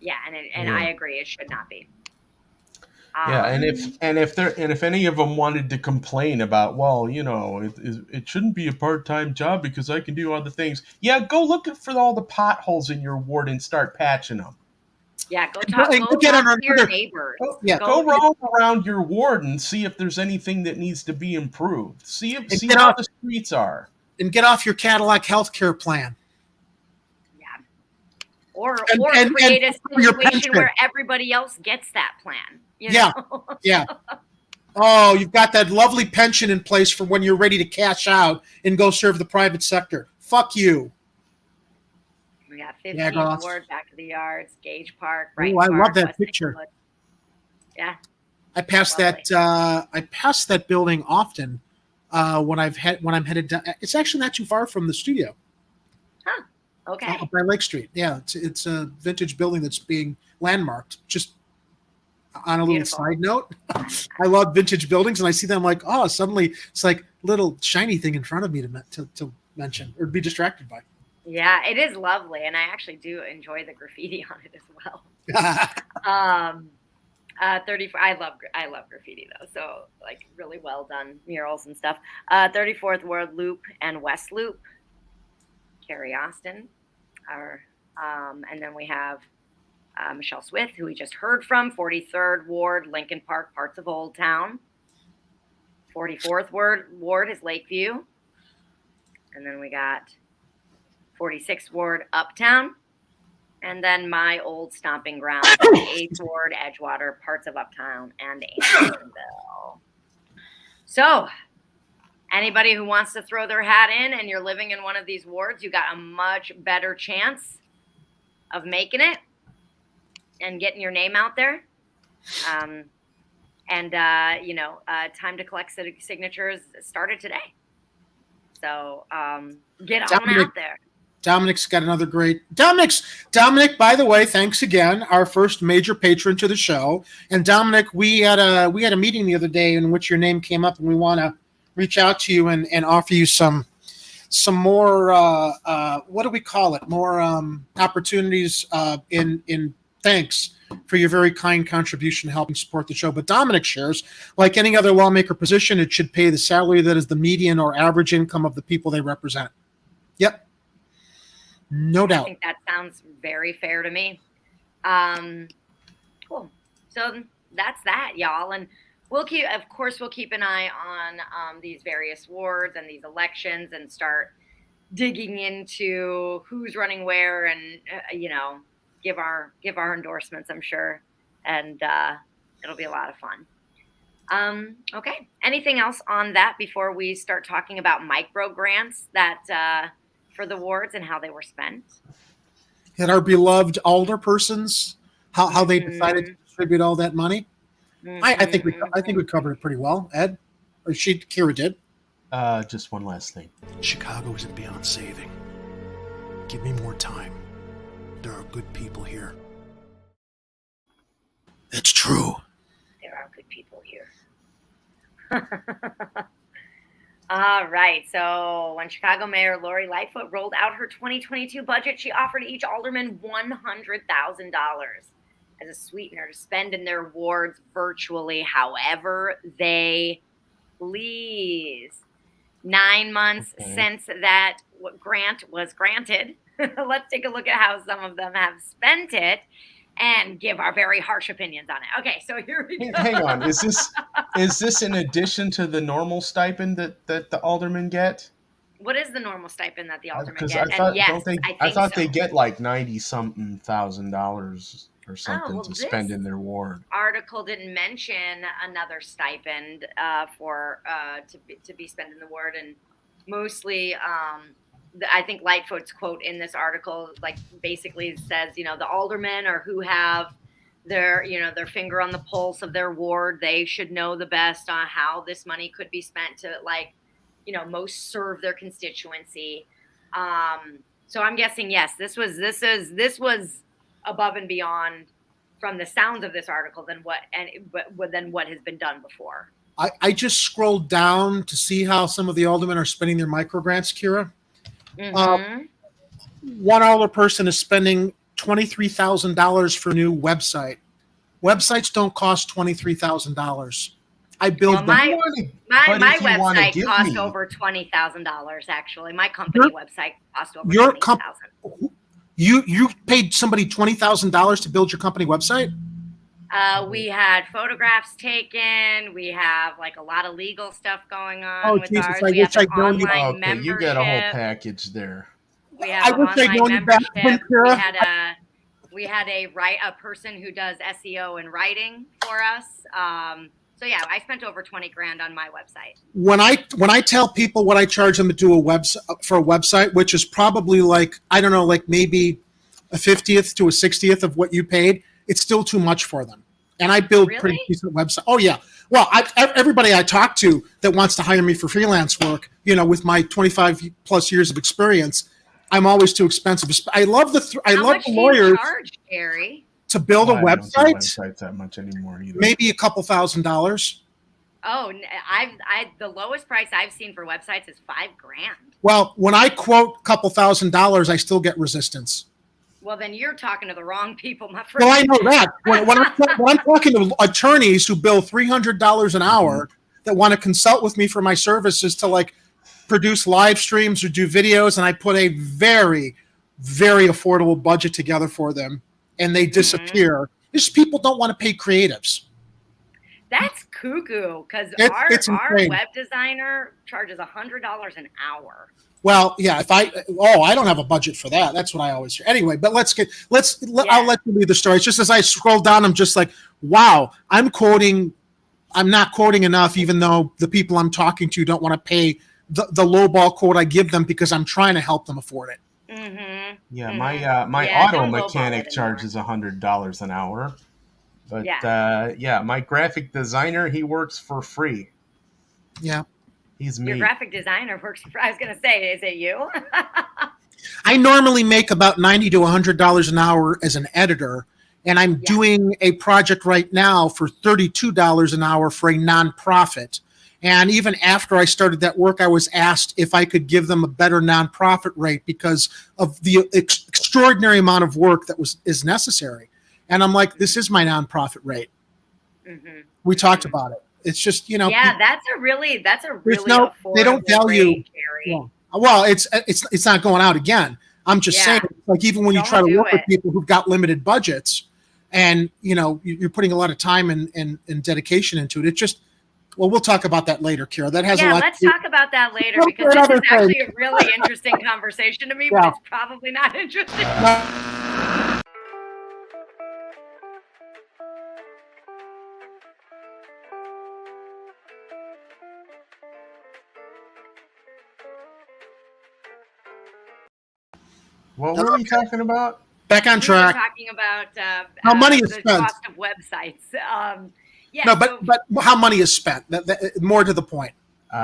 Yeah, and I agree, it should not be. Yeah, and if any of them wanted to complain about, well, it shouldn't be a part-time job because I can do other things. Yeah, go look for all the potholes in your ward and start patching them. Yeah, go talk to your neighbors. Go roam around your ward and see if there's anything that needs to be improved. See how the streets are. And get off your Cadillac healthcare plan. Or create a situation where everybody else gets that plan. Yeah. Oh, you've got that lovely pension in place for when you're ready to cash out and go serve the private sector. Fuck you. We got 15th Ward, Back to the Yards, Gage Park, right? Oh, I love that picture. Yeah. I pass that building often when I'm headed down. It's actually not too far from the studio. Huh. Okay. Up by Lake Street. Yeah, it's a vintage building that's being landmarked. Just on a little side note, I love vintage buildings, and I see them like, oh, suddenly it's like a little shiny thing in front of me to mention or be distracted by. Yeah, it is lovely, and I actually do enjoy the graffiti on it as well. 34. I love graffiti though, so like really well done murals and stuff. 34th Ward Loop and West Loop. Carrie Austin, and then we have Michelle Swith, who we just heard from. 43rd Ward, Lincoln Park, parts of Old Town. 44th Ward is Lakeview, and then we got 46th Ward, Uptown, and then my old stomping ground, 8th Ward, Edgewater, parts of Uptown, and Andersonville. So, anybody who wants to throw their hat in and you're living in one of these wards, you got a much better chance of making it and getting your name out there. Time to collect signatures started today. So get on out there. Dominic's got another great Dominic, by the way, thanks again, our first major patron to the show. And Dominic, we had a meeting the other day in which your name came up, and we want to reach out to you and offer you some more what do we call it? More opportunities in thanks for your very kind contribution to helping support the show. But Dominic shares, like any other lawmaker position, it should pay the salary that is the median or average income of the people they represent. Yep. No doubt. I think that sounds very fair to me. Cool. So that's that, y'all. And we'll keep an eye on these various wards and these elections and start digging into who's running where and, give our endorsements, I'm sure. And it'll be a lot of fun. Okay. Anything else on that before we start talking about micro grants that for the wards and how they were spent? And our beloved alderpersons, how they decided to distribute all that money. I think we covered it pretty well, Ed. Or Kira did. Just one last thing. Chicago isn't beyond saving. Give me more time. There are good people here. It's true. There are good people here. All right. So when Chicago Mayor Lori Lightfoot rolled out her 2022 budget, she offered each alderman $100,000 as a sweetener to spend in their wards virtually however they please. 9 months since that grant was granted, let's take a look at how some of them have spent it and give our very harsh opinions on it. Okay, so here we go. Hang on, is this in addition to the normal stipend that the aldermen get? What is the normal stipend that the aldermen Because get? I thought they get like $90-something thousand or something to spend in their ward. Article didn't mention another stipend to be spent in the ward, and mostly I think Lightfoot's quote in this article like basically says, the aldermen or who have their finger on the pulse of their ward, they should know the best on how this money could be spent to most serve their constituency. So I'm guessing, yes, this was above and beyond from the sounds of this article than what has been done before. I just scrolled down to see how some of the aldermen are spending their micro grants, Kira. One alder person is spending $23,000 for a new website. Websites don't cost $23,000. I build them. My website cost over $20,000. Actually, my company website cost over $20,000. You paid somebody $20,000 to build your company website? We had photographs taken. We have like a lot of legal stuff going on with Jesus, ours. We have an online membership. You get a whole package there. We have an online membership. We had a person who does SEO and writing for us. So yeah, I spent over $20,000 on my website. When I tell people what I charge them to do a website, which is probably like, I don't know, like maybe a 50th to a 60th of what you paid, it's still too much for them. And I build pretty decent websites. Oh yeah. Well, everybody I talk to that wants to hire me for freelance work, with my 25 plus years of experience, I'm always too expensive. I love the lawyers. Do you charge, Gary? To build a website? I don't do websites that much anymore either. Maybe a couple $1,000s. Oh, the lowest price I've seen for websites is $5,000. Well, when I quote a couple $1,000s, I still get resistance. Well, then you're talking to the wrong people, my friend. Well, I know that. When I'm talking to attorneys who bill $300 an hour that want to consult with me for my services to like produce live streams or do videos, and I put a very, very affordable budget together for them, and they disappear. Just people don't want to pay creatives. That's cuckoo, because our web designer charges $100 an hour. Well, yeah. I don't have a budget for that. That's what I always hear. Anyway, but I'll let you read the story. It's just as I scroll down, I'm just like, wow, I'm not quoting enough, even though the people I'm talking to don't want to pay the low ball quote I give them because I'm trying to help them afford it. Mm-hmm. Yeah, my auto mechanic charges $100 an hour, but my graphic designer, he works for free. Yeah, he's me. Your graphic designer works for. I was gonna say, is it you? I normally make about $90 to $100 an hour as an editor, and I'm doing a project right now for $32 an hour for a nonprofit. And even after I started that work, I was asked if I could give them a better nonprofit rate because of the extraordinary amount of work that is necessary. And I'm like, this is my nonprofit rate. Mm-hmm. We talked about it. It's just, Yeah, that's a really affordable they don't value. rate, Gary. Well, it's not going out again. I'm just saying, like, even when you try to work with people who've got limited budgets, and you're putting a lot of time and dedication into it. It just. Well, we'll talk about that later, Kira. That has a lot. Let's talk about that later because this is actually a really interesting conversation to me, but it's probably not interesting. What were we talking about? Back on track. We were talking about how money is the spent. Cost of websites. But how money is spent. More to the point.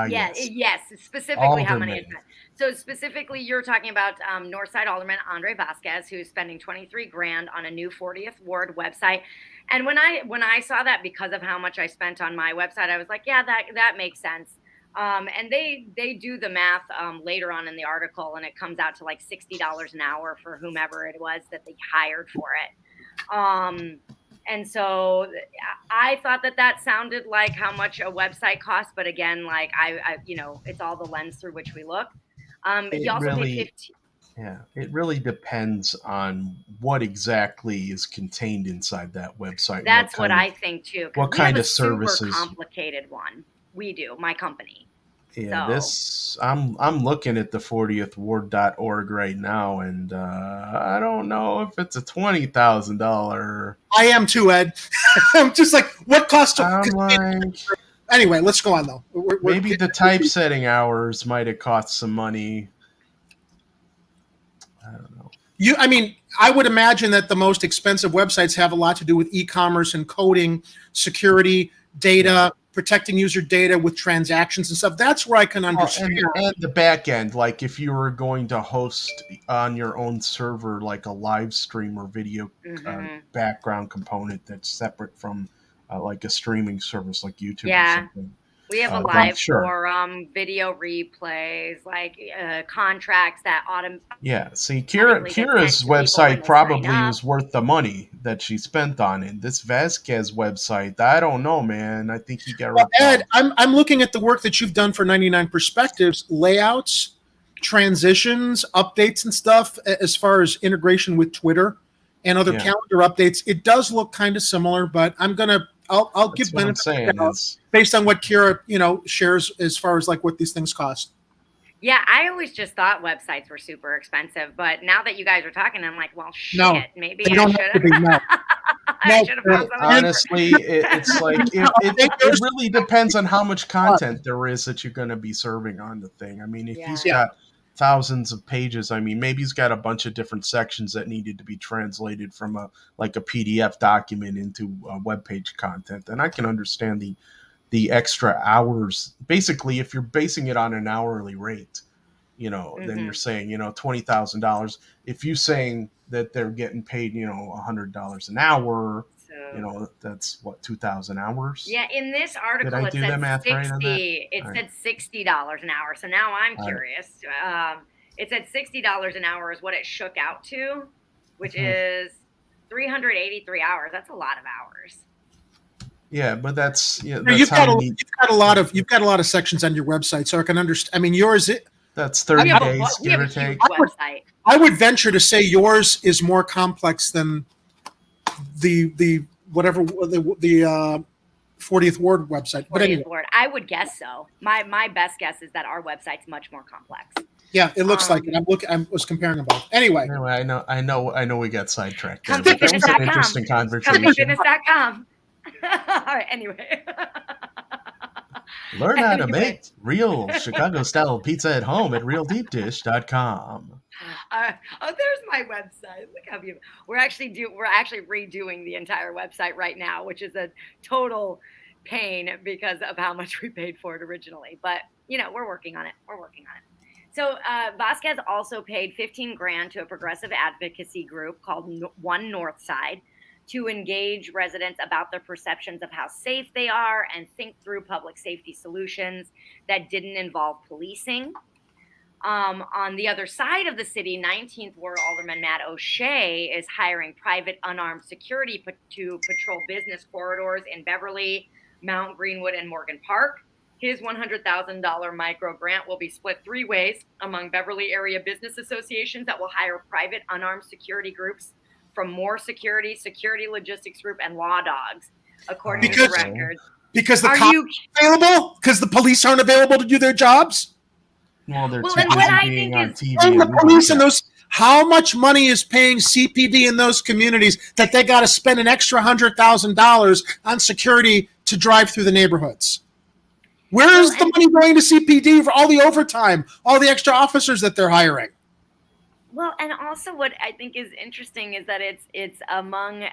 Yes, specifically how money is spent. So specifically, you're talking about Northside Alderman Andre Vasquez, who's spending $23,000 on a new 40th Ward website. And when I saw that, because of how much I spent on my website, I was like, yeah, that makes sense. And they do the math later on in the article, and it comes out to like $60 an hour for whomever it was that they hired for it. And so I thought that sounded like how much a website costs, but again, like I it's all the lens through which we look. You also paid Yeah, it really depends on what exactly is contained inside that website. That's what I think too. What kind of services? Super complicated one. We do, my company. Yeah, so. I'm looking at the 40thward.org right now, and I don't know if it's a $20,000. I am too, Ed. I'm just like, what cost? Anyway, let's go on though. Maybe the typesetting hours might have cost some money. I don't know. I would imagine that the most expensive websites have a lot to do with e-commerce and coding, security, data, protecting user data with transactions and stuff. That's where I can understand. And the back end, like if you were going to host on your own server, like a live stream or video background component that's separate from like a streaming service like YouTube or something. We have a live forum, video replays, like contracts that Yeah, see, Kira's website probably was worth the money that she spent on it. This Vasquez website, I don't know, man. I think he got ripped Ed, I'm looking at the work that you've done for 99 Perspectives, layouts, transitions, updates and stuff, as far as integration with Twitter and other calendar updates. It does look kind of similar, but I'll give benefit based on what Kira, shares as far as like what these things cost. Yeah, I always just thought websites were super expensive, but now that you guys are talking, I'm like, well, shit, maybe I should have. Honestly, it's like it really depends on how much content there is that you're going to be serving on the thing. I mean, if he's got thousands of pages, maybe he's got a bunch of different sections that needed to be translated from a PDF document into web page content, and I can understand the extra hours. Basically, if you're basing it on an hourly rate, then you're saying, $20,000. If you're saying that they're getting paid, $100 an hour, that's what, 2,000 hours? Yeah, in this article it said 60. It said $60 an hour. So now I'm curious. It said $60 an hour is what it shook out to, which is 383 hours. That's a lot of hours. Yeah, but that's you've got a lot of sections on your website, so I can understand. Yours that's 30 days, give or take. I would venture to say yours is more complex than the 40th Ward website. But anyway, I would guess so. My best guess is that our website's much more complex. Yeah, it looks like it. I was comparing them both. Anyway, I know we got sidetracked. That was an interesting conversation. ComelyFitness.com. All right, anyway. Learn how to make real Chicago-style pizza at home at realdeepdish.com. There's my website. Look how beautiful. We're actually redoing the entire website right now, which is a total pain because of how much we paid for it originally. But we're working on it. So Vasquez also paid $15,000 to a progressive advocacy group called One Northside to engage residents about their perceptions of how safe they are and think through public safety solutions that didn't involve policing. On the other side of the city, 19th Ward Alderman Matt O'Shea is hiring private unarmed security to patrol business corridors in Beverly, Mount Greenwood, and Morgan Park. His $100,000 micro grant will be split 3 ways among Beverly area business associations that will hire private unarmed security groups from More Security, Security Logistics Group, and Law Dogs, according to the records. Because the cops aren't available? Because the police aren't available to do their jobs? Well, they're too busy being on TV. And the police and those, how much money is paying CPD in those communities that they got to spend an extra $100,000 on security to drive through the neighborhoods? Where is the money going to CPD for all the overtime, all the extra officers that they're hiring? Well, and also what I think is interesting is that it's among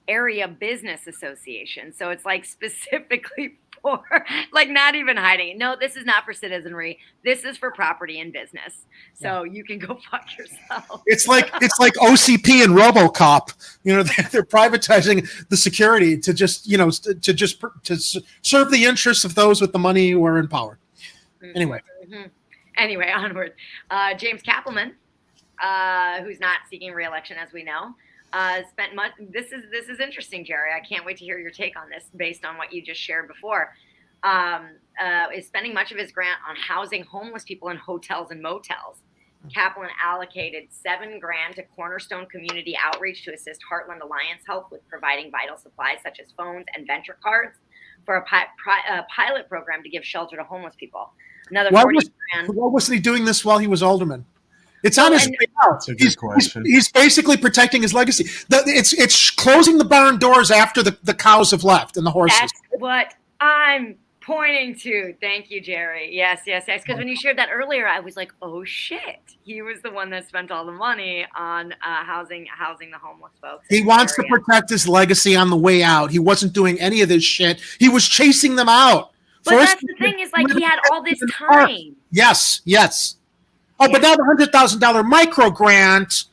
area business associations. So it's like specifically for, like, not even hiding it. No, this is not for citizenry. This is for property and business. So you can go fuck yourself. It's like OCP and RoboCop. They're privatizing the security to just to serve the interests of those with the money who are in power. Anyway. Mm-hmm. Anyway, onward. James Kappelman, who's not seeking re-election, as we know, spent much. This is interesting, Jerry. I can't wait to hear your take on this, based on what you just shared before. Is spending much of his grant on housing homeless people in hotels and motels. Kaplan allocated $7,000 to Cornerstone Community Outreach to assist Heartland Alliance Health with providing vital supplies such as phones and venture cards for a pilot program to give shelter to homeless people. Another $40,000. Why wasn't he doing this while he was alderman? It's on his way out. That's a good question. He's basically protecting his legacy. It's closing the barn doors after the cows have left and the horses. That's what I'm pointing to. Thank you, Jerry. Yes. Because when you shared that earlier, I was like, oh shit. He was the one that spent all the money on housing the homeless folks. He wants to protect his legacy on the way out. He wasn't doing any of this shit. He was chasing them out. But that's the thing is, like, he had all this time. Yes. Oh, but now the $100,000 micro grant,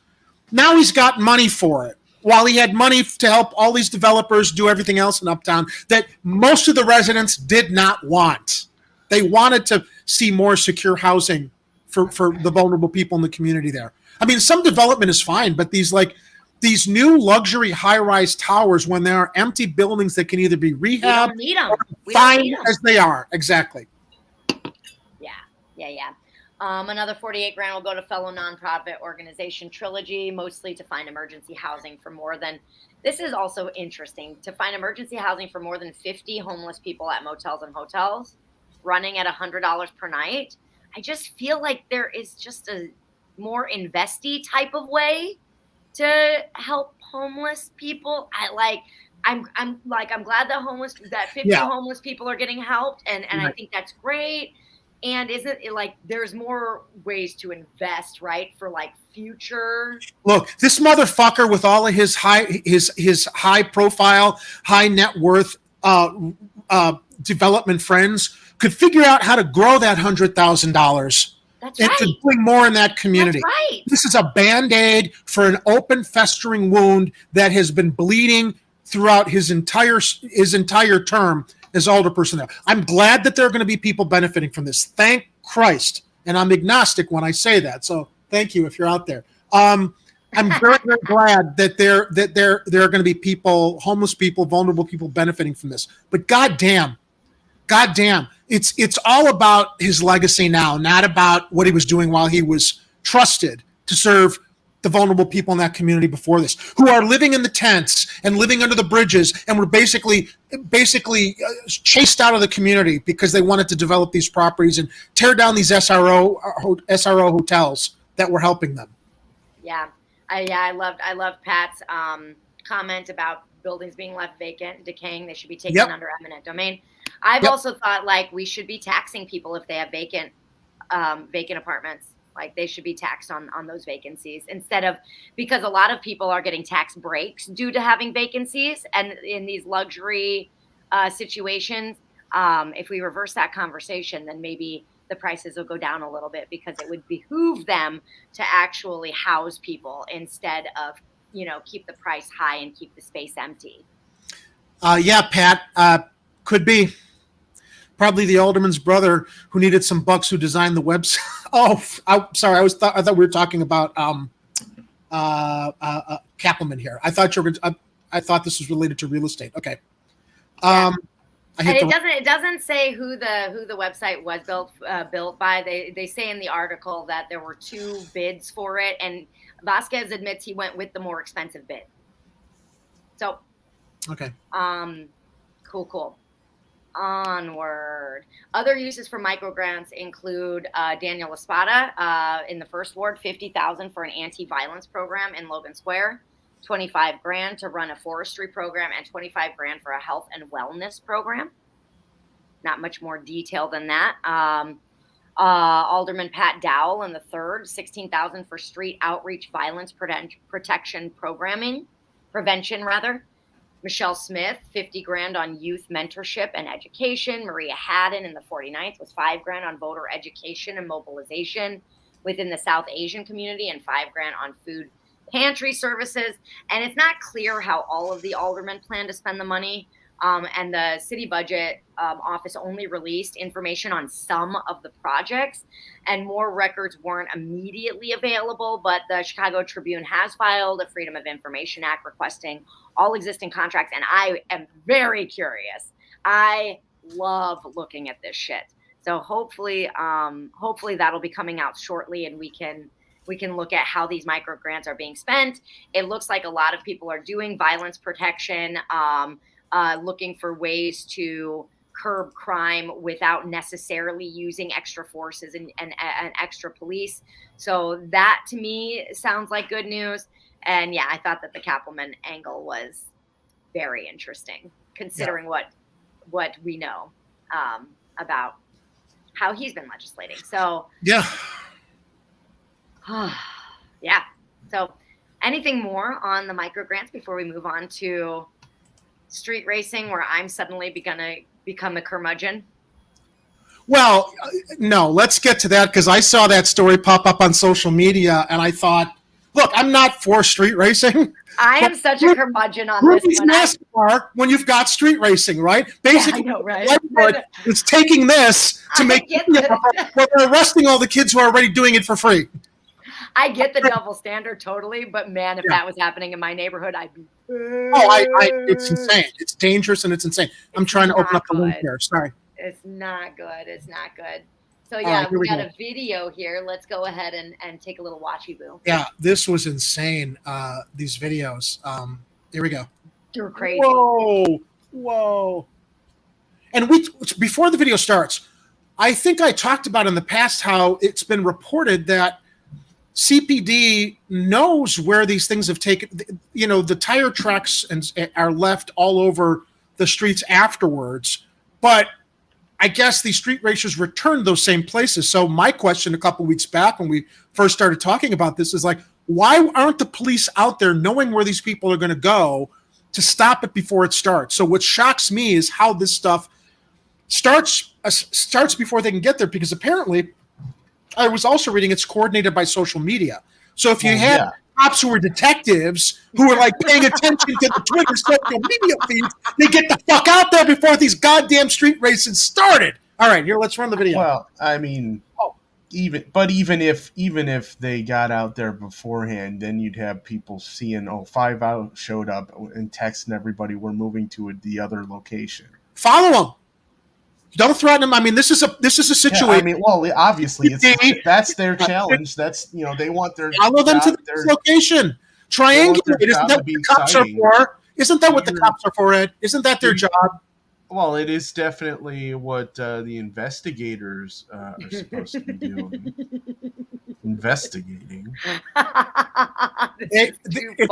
now he's got money for it. While he had money to help all these developers do everything else in Uptown that most of the residents did not want. They wanted to see more secure housing for the vulnerable people in the community there. I mean, some development is fine, but these new luxury high-rise towers, when there are empty buildings that can either be rehabbed or fine as they are. Exactly. Yeah. Another $48,000 will go to fellow nonprofit organization Trilogy, mostly to find emergency housing for more than. This is also interesting, to find emergency housing for more than 50 homeless people at motels and hotels, running at $100 per night. I just feel like there is just a more investy type of way to help homeless people. I'm glad that 50 homeless people are getting helped, and I think that's great. And isn't it like there's more ways to invest, right? For like future. Look, this motherfucker with all of his high profile, high net worth development friends could figure out how to grow that $100,000 into doing more in that community. That's right. This is a Band-Aid for an open, festering wound that has been bleeding throughout his entire term as alderperson there. I'm glad that there are going to be people benefiting from this. Thank Christ. And I'm agnostic when I say that. So thank you if you're out there. I'm very, very glad that there are going to be people, homeless people, vulnerable people benefiting from this. But goddamn, it's all about his legacy now, not about what he was doing while he was trusted to serve the vulnerable people in that community before this, who are living in the tents and living under the bridges, and were basically chased out of the community because they wanted to develop these properties and tear down these SRO hotels that were helping them. Yeah, I loved Pat's comment about buildings being left vacant, decaying. They should be taken under eminent domain. I've also thought like we should be taxing people if they have vacant apartments. Like they should be taxed on those vacancies instead of, because a lot of people are getting tax breaks due to having vacancies, and in these luxury situations, if we reverse that conversation, then maybe the prices will go down a little bit because it would behoove them to actually house people instead of, keep the price high and keep the space empty. Yeah, Pat, could be. Probably the alderman's brother who needed some bucks who designed the website. Oh, I'm sorry. I thought we were talking about Kappelman here. I thought I thought this was related to real estate. Okay. It doesn't say who the website was built by. They say in the article that there were 2 bids for it, and Vasquez admits he went with the more expensive bid. So. Okay. Cool. Onward. Other uses for microgrants include Daniel Espada in the first ward, $50,000 for an anti-violence program in Logan Square, $25,000 to run a forestry program, and $25,000 for a health and wellness program. Not much more detail than that. Alderman Pat Dowell in the third, $16,000 for street outreach violence prevention. Michelle Smith, $50,000 on youth mentorship and education. Maria Haddon in the 49th was $5,000 on voter education and mobilization within the South Asian community, and $5,000 on food pantry services. And it's not clear how all of the aldermen plan to spend the money. And the city budget office only released information on some of the projects, and more records weren't immediately available. But the Chicago Tribune has filed a Freedom of Information Act requesting all existing contracts. And I am very curious. I love looking at this shit. So hopefully that'll be coming out shortly, and we can We can look at how these micro grants are being spent. It looks like a lot of people are doing violence protection, looking for ways to curb crime without necessarily using extra forces and extra police. So that to me sounds like good news. And yeah, I thought that the Kappelman angle was very interesting, considering what we know about how he's been legislating. So yeah. Yeah. So anything more on the micro grants before we move on to street racing, where I'm suddenly gonna become a curmudgeon? Well, no, let's get to that, because I saw that story pop up on social media and I thought, look, I'm not for street racing. I am such a curmudgeon on this one. NASCAR when you've got street racing, right? Basically, yeah, I know, right? It's taking this to make where they're arresting all the kids who are already doing it for free. I get the double standard totally, but man, if that was happening in my neighborhood, I'd be. It's insane. It's dangerous and it's insane. I'm trying to open up the link here. Sorry. It's not good. It's not good. So yeah, we got a video here. Let's go ahead and take a little watchy boo. Yeah, this was insane. These videos. Here we go. They're crazy. Whoa. And before the video starts, I think I talked about in the past how it's been reported that CPD knows where these things have taken. The tire tracks are left all over the streets afterwards, but I guess these street racers returned those same places. So my question a couple weeks back when we first started talking about this is like, why aren't the police out there knowing where these people are going to go to stop it before it starts? So what shocks me is how this stuff starts before they can get there, because apparently I was also reading it's coordinated by social media. So if you had cops who were detectives who were like paying attention to the Twitter social media feeds, they get the fuck out there before these goddamn street races started. All right, here, let's run the video. Well, I mean, even if they got out there beforehand, then you'd have people seeing, 5 out showed up and texting everybody, we're moving to the other location. Follow them. Don't threaten them. I mean, this is a situation. Yeah, I mean, well, obviously, that's their challenge. That's they want their follow them to the location. Triangulate. Isn't that what the cops are for? Isn't that what the cops are for, Ed? Isn't that their job? Well, it is definitely what the investigators are supposed to be doing. Investigating. If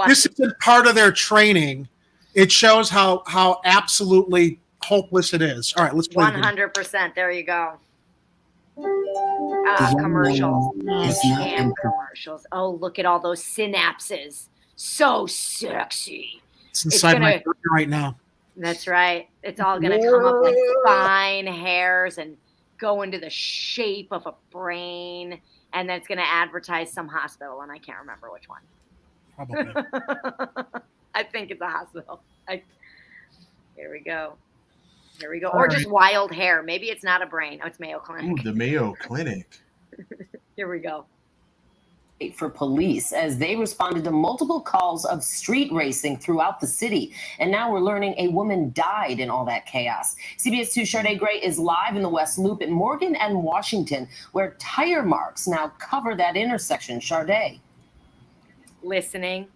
this isn't part of their training, it shows how absolutely hopeless it is. All right, let's play 100%. There you go. Commercials. Damn commercials. Oh, look at all those synapses. So sexy. It's inside my brain right now. That's right. It's all going to come up like fine hairs and go into the shape of a brain. And then it's going to advertise some hospital, and I can't remember which one. Probably. I think it's a hospital. Here we go. Or just wild hair. Maybe it's not a brain. Oh, it's Mayo Clinic. Ooh, the Mayo Clinic. Here we go. For police as they responded to multiple calls of street racing throughout the city. And now we're learning a woman died in all that chaos. CBS 2 Sade Gray is live in the West Loop at Morgan and Washington, where tire marks now cover that intersection. Sade. Listening.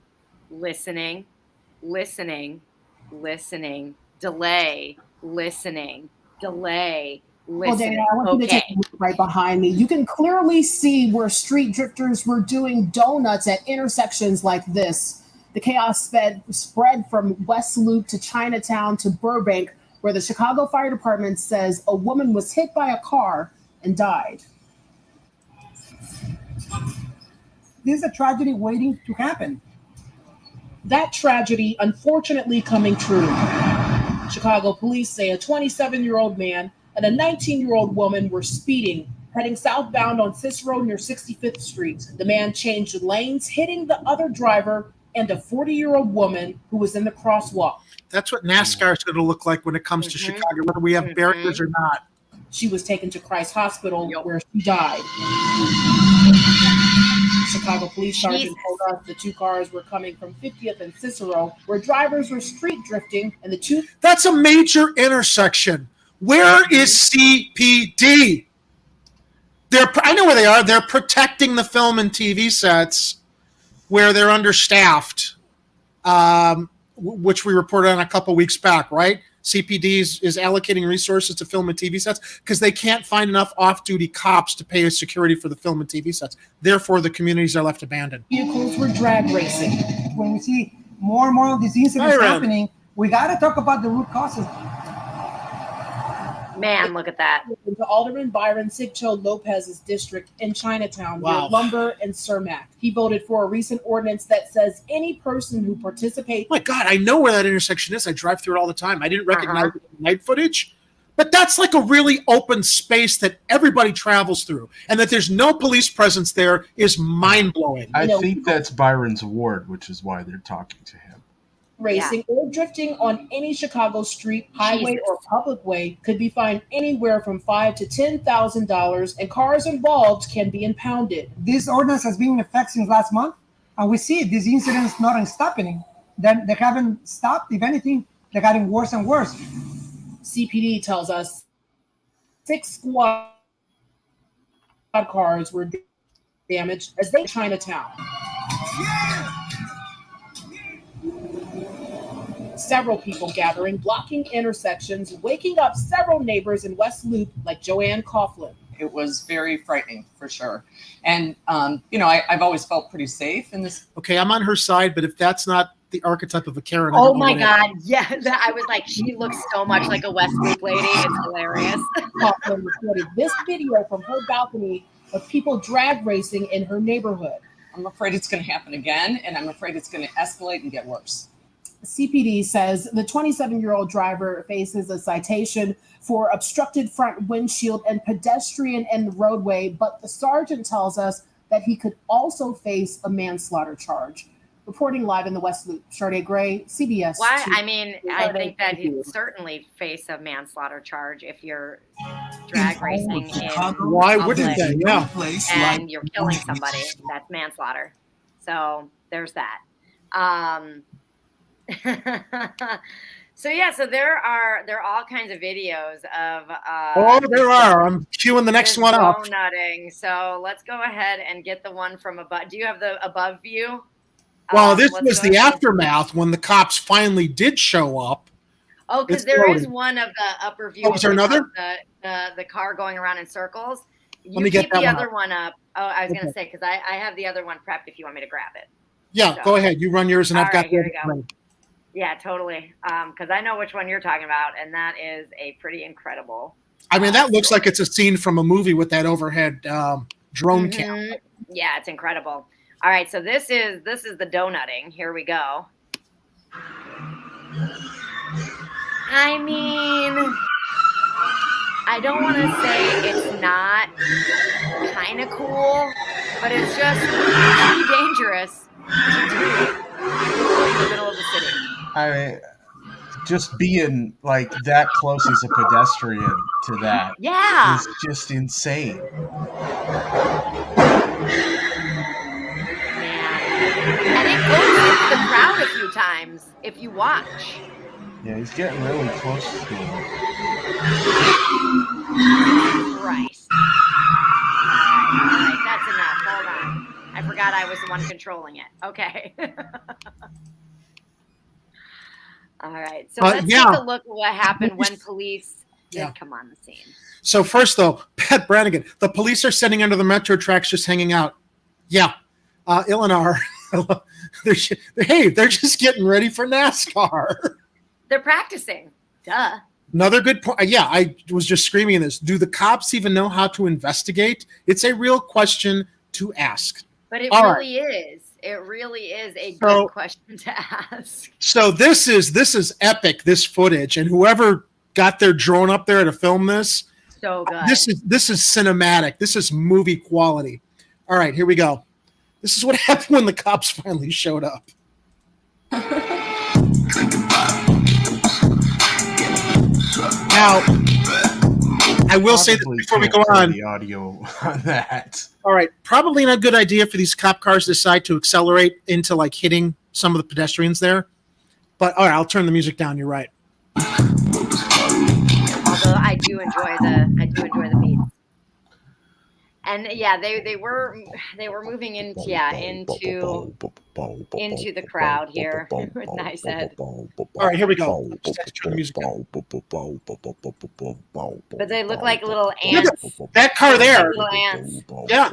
Delay. Listening. Delay. Well, Dana, I want you to take a look right behind me. You can clearly see where street drifters were doing donuts at intersections like this. The chaos spread from West Loop to Chinatown to Burbank, where the Chicago Fire Department says a woman was hit by a car and died. This is a tragedy waiting to happen. That tragedy, unfortunately, coming true. Chicago police say a 27-year-old man and a 19-year-old woman were speeding, heading southbound on Cicero near 65th Street. The man changed lanes, hitting the other driver and a 40-year-old woman who was in the crosswalk. That's what NASCAR is going to look like when it comes to Chicago, whether we have barriers or not. She was taken to Christ Hospital where she died. Chicago Police Sergeant told us the two cars were coming from 50th and Cicero, where drivers were street drifting, and the two... That's a major intersection. Where is CPD? I know where they are. They're protecting the film and TV sets where they're understaffed, which we reported on a couple weeks back, right? CPD is allocating resources to film and TV sets because they can't find enough off-duty cops to pay security for the film and TV sets. Therefore, the communities are left abandoned. Vehicles were drag racing. When we see more and more of these incidents happening, we got to talk about the root causes. Man, look at that. Into Alderman Byron Sigcho Lopez's district in Chinatown, near Lumber and Cermak. He voted for a recent ordinance that says any person who participates. Oh my God, I know where that intersection is. I drive through it all the time. I didn't recognize the night footage, but that's like a really open space that everybody travels through, and that there's no police presence there is mind-blowing. I think that's Byron's ward, which is why they're talking to him. Racing or drifting on any Chicago street, highway, or public way could be fined anywhere from $5,000 to $10,000, and cars involved can be impounded. This ordinance has been in effect since last month, and we see these incidents not stopping. They haven't stopped. If anything, they're getting worse and worse. CPD tells us 6 squad cars were damaged as they Chinatown. Several people gathering, blocking intersections, waking up several neighbors in West Loop like Joanne Coughlin. It was very frightening, for sure. And, I've always felt pretty safe in this. Okay, I'm on her side, but if that's not the archetype of a Karen. Oh my God. Yeah. I was like, she looks so much like a West Loop lady. It's hilarious. Coughlin recorded this video from her balcony of people drag racing in her neighborhood. I'm afraid it's going to happen again, and I'm afraid it's going to escalate and get worse. CPD says the 27-year-old driver faces a citation for obstructed front windshield and pedestrian in the roadway, but the sergeant tells us that he could also face a manslaughter charge. Reporting live in the West Loop, Sade Gray, CBS. Why? I mean, I think that he'd certainly face a manslaughter charge if you're drag racing in Why wouldn't they? Yeah. And you're killing somebody. That's manslaughter. So there's that. So there are all kinds of videos of there are. I'm queuing the next one up. Nutting. So let's go ahead and get the one from above. Do you have the above view? Well, this was the aftermath when the cops finally did show up. Oh, because there is one of the upper view. Oh, is there another? The car going around in circles. Let me get keep that the one other up. one up. Oh, I was going to say, because I have the other one prepped if you want me to grab it. Yeah, So. go ahead. You run yours, and I've got here the we go. Yeah, totally. Because I know which one you're talking about, and that is a pretty incredible. I mean, that looks like it's a scene from a movie with that overhead drone cam. Yeah, it's incredible. All right, so this is the donutting. Here we go. I mean, I don't want to say it's not kind of cool, but it's just too dangerous to do in the middle of the city. I mean, just being like that close as a pedestrian to that is just insane. And it goes into the crowd a few times if you watch. Yeah, he's getting really close to him. Christ. All right, that's enough. Hold on. I forgot I was the one controlling it. Okay. All right. So let's take a look at what happened when police did come on the scene. So first, though, Pat Brannigan, the police are sitting under the metro tracks just hanging out. Yeah. Illinois. They're just getting ready for NASCAR. They're practicing. Duh. Another good point. Yeah, I was just screaming this. Do the cops even know how to investigate? It's a real question to ask. But it really is. It really is a good question to ask. So this is epic, this footage, and whoever got their drone up there to film this, so good. This is cinematic. This is movie quality. All right, here we go. This is what happened when the cops finally showed up. Now, I will say that before we go on, the audio on that. All right, probably not a good idea for these cop cars to decide to accelerate into like hitting some of the pedestrians there. But all right, I'll turn the music down. You're right. Although I do enjoy the beats. And yeah, they were moving into the crowd here with nice Ed. All right, here we go. Just have to turn the music down. But they look like little ants. Look at that car there. Little ants. Yeah.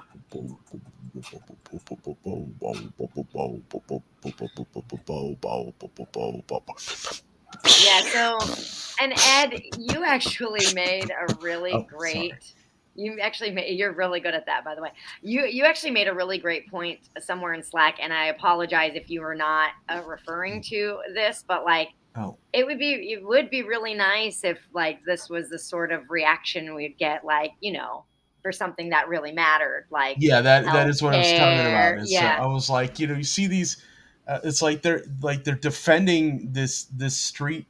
Yeah. So, and Ed, you actually made a really great. You're really good at that, by the way. You actually made a really great point somewhere in Slack, and I apologize if you were not referring to this, but like, it would be really nice if like this was the sort of reaction we'd get, like, for something that really mattered, like that is what I was talking about. Yeah, I was like, you see these, it's like they're defending this street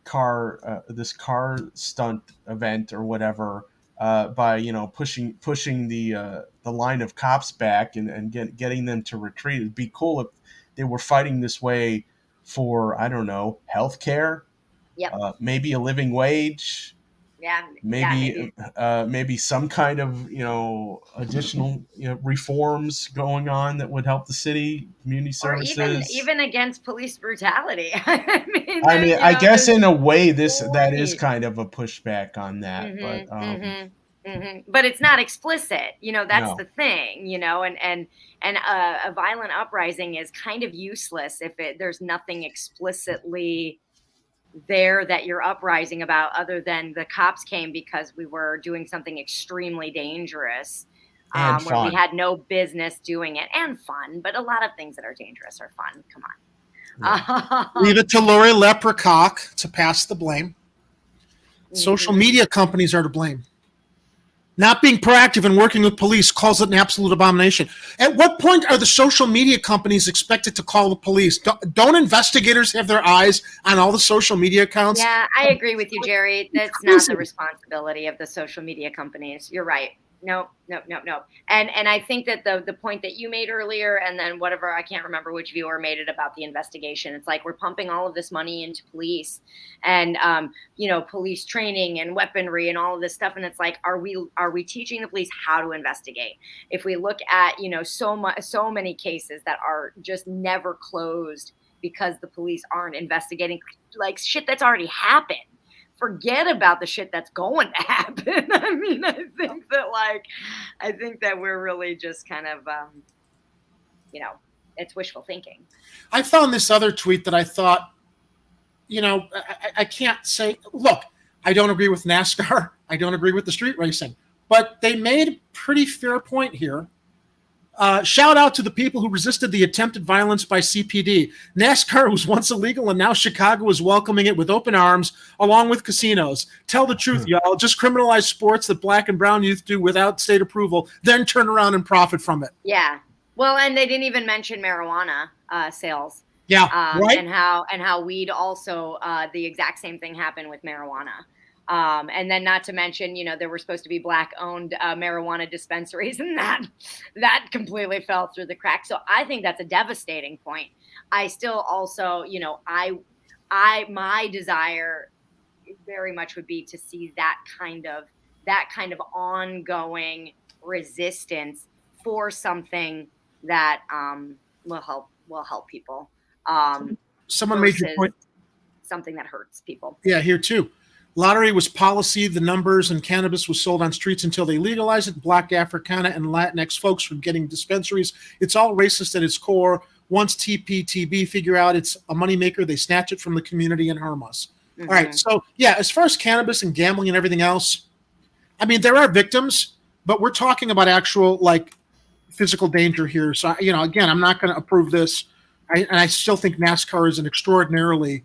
car this car stunt event or whatever. By pushing the line of cops back and getting them to retreat. It'd be cool if they were fighting this way for, I don't know, healthcare. Yep. Maybe a living wage. Yeah. Maybe some kind of additional reforms going on that would help the city, community services, or even against police brutality. I guess in a way that is kind of a pushback on that, but it's not explicit. That's the thing. And a violent uprising is kind of useless if there's nothing explicitly there that you're uprising about, other than the cops came because we were doing something extremely dangerous, where we had no business doing it, and fun. But a lot of things that are dangerous are fun. Come on. Leave it to Lori Leprechaun to pass the blame. Social media companies are to blame. Not being proactive and working with police calls it an absolute abomination. At what point are the social media companies expected to call the police? Don't investigators have their eyes on all the social media accounts? Yeah, I agree with you, Jerry. That's not the responsibility of the social media companies. You're right. No. And I think that the point that you made earlier, and then whatever, I can't remember which viewer made it about the investigation. It's like we're pumping all of this money into police and, police training and weaponry and all of this stuff. And it's like, are we teaching the police how to investigate? If we look at, so many cases that are just never closed because the police aren't investigating, like shit that's already happened. Forget about the shit that's going to happen. I think that we're really just kind of, it's wishful thinking. I found this other tweet that I thought, I can't say, look, I don't agree with NASCAR. I don't agree with the street racing, but they made a pretty fair point here. Shout out to the people who resisted the attempted violence by CPD. NASCAR was once illegal, and now Chicago is welcoming it with open arms, along with casinos. Tell the truth, y'all. Just criminalize sports that black and brown youth do without state approval, then turn around and profit from it. Yeah. Well, and they didn't even mention marijuana sales. Yeah, right. And how weed also, the exact same thing happened with marijuana. And then not to mention, there were supposed to be black-owned marijuana dispensaries, and that completely fell through the cracks. So I think that's a devastating point. I still also, my desire very much would be to see that kind of ongoing resistance for something that will help people. Someone made your point. Something that hurts people. Yeah, here too. Lottery was policy, the numbers, and cannabis was sold on streets until they legalized it, blocked Africana and Latinx folks from getting dispensaries. It's all racist at its core. Once TPTB figure out it's a moneymaker, they snatch it from the community and harm us. Mm-hmm. All right, so yeah, as far as cannabis and gambling and everything else, there are victims, but we're talking about actual, physical danger here. So, again, I'm not going to approve this. I still think NASCAR is an extraordinarily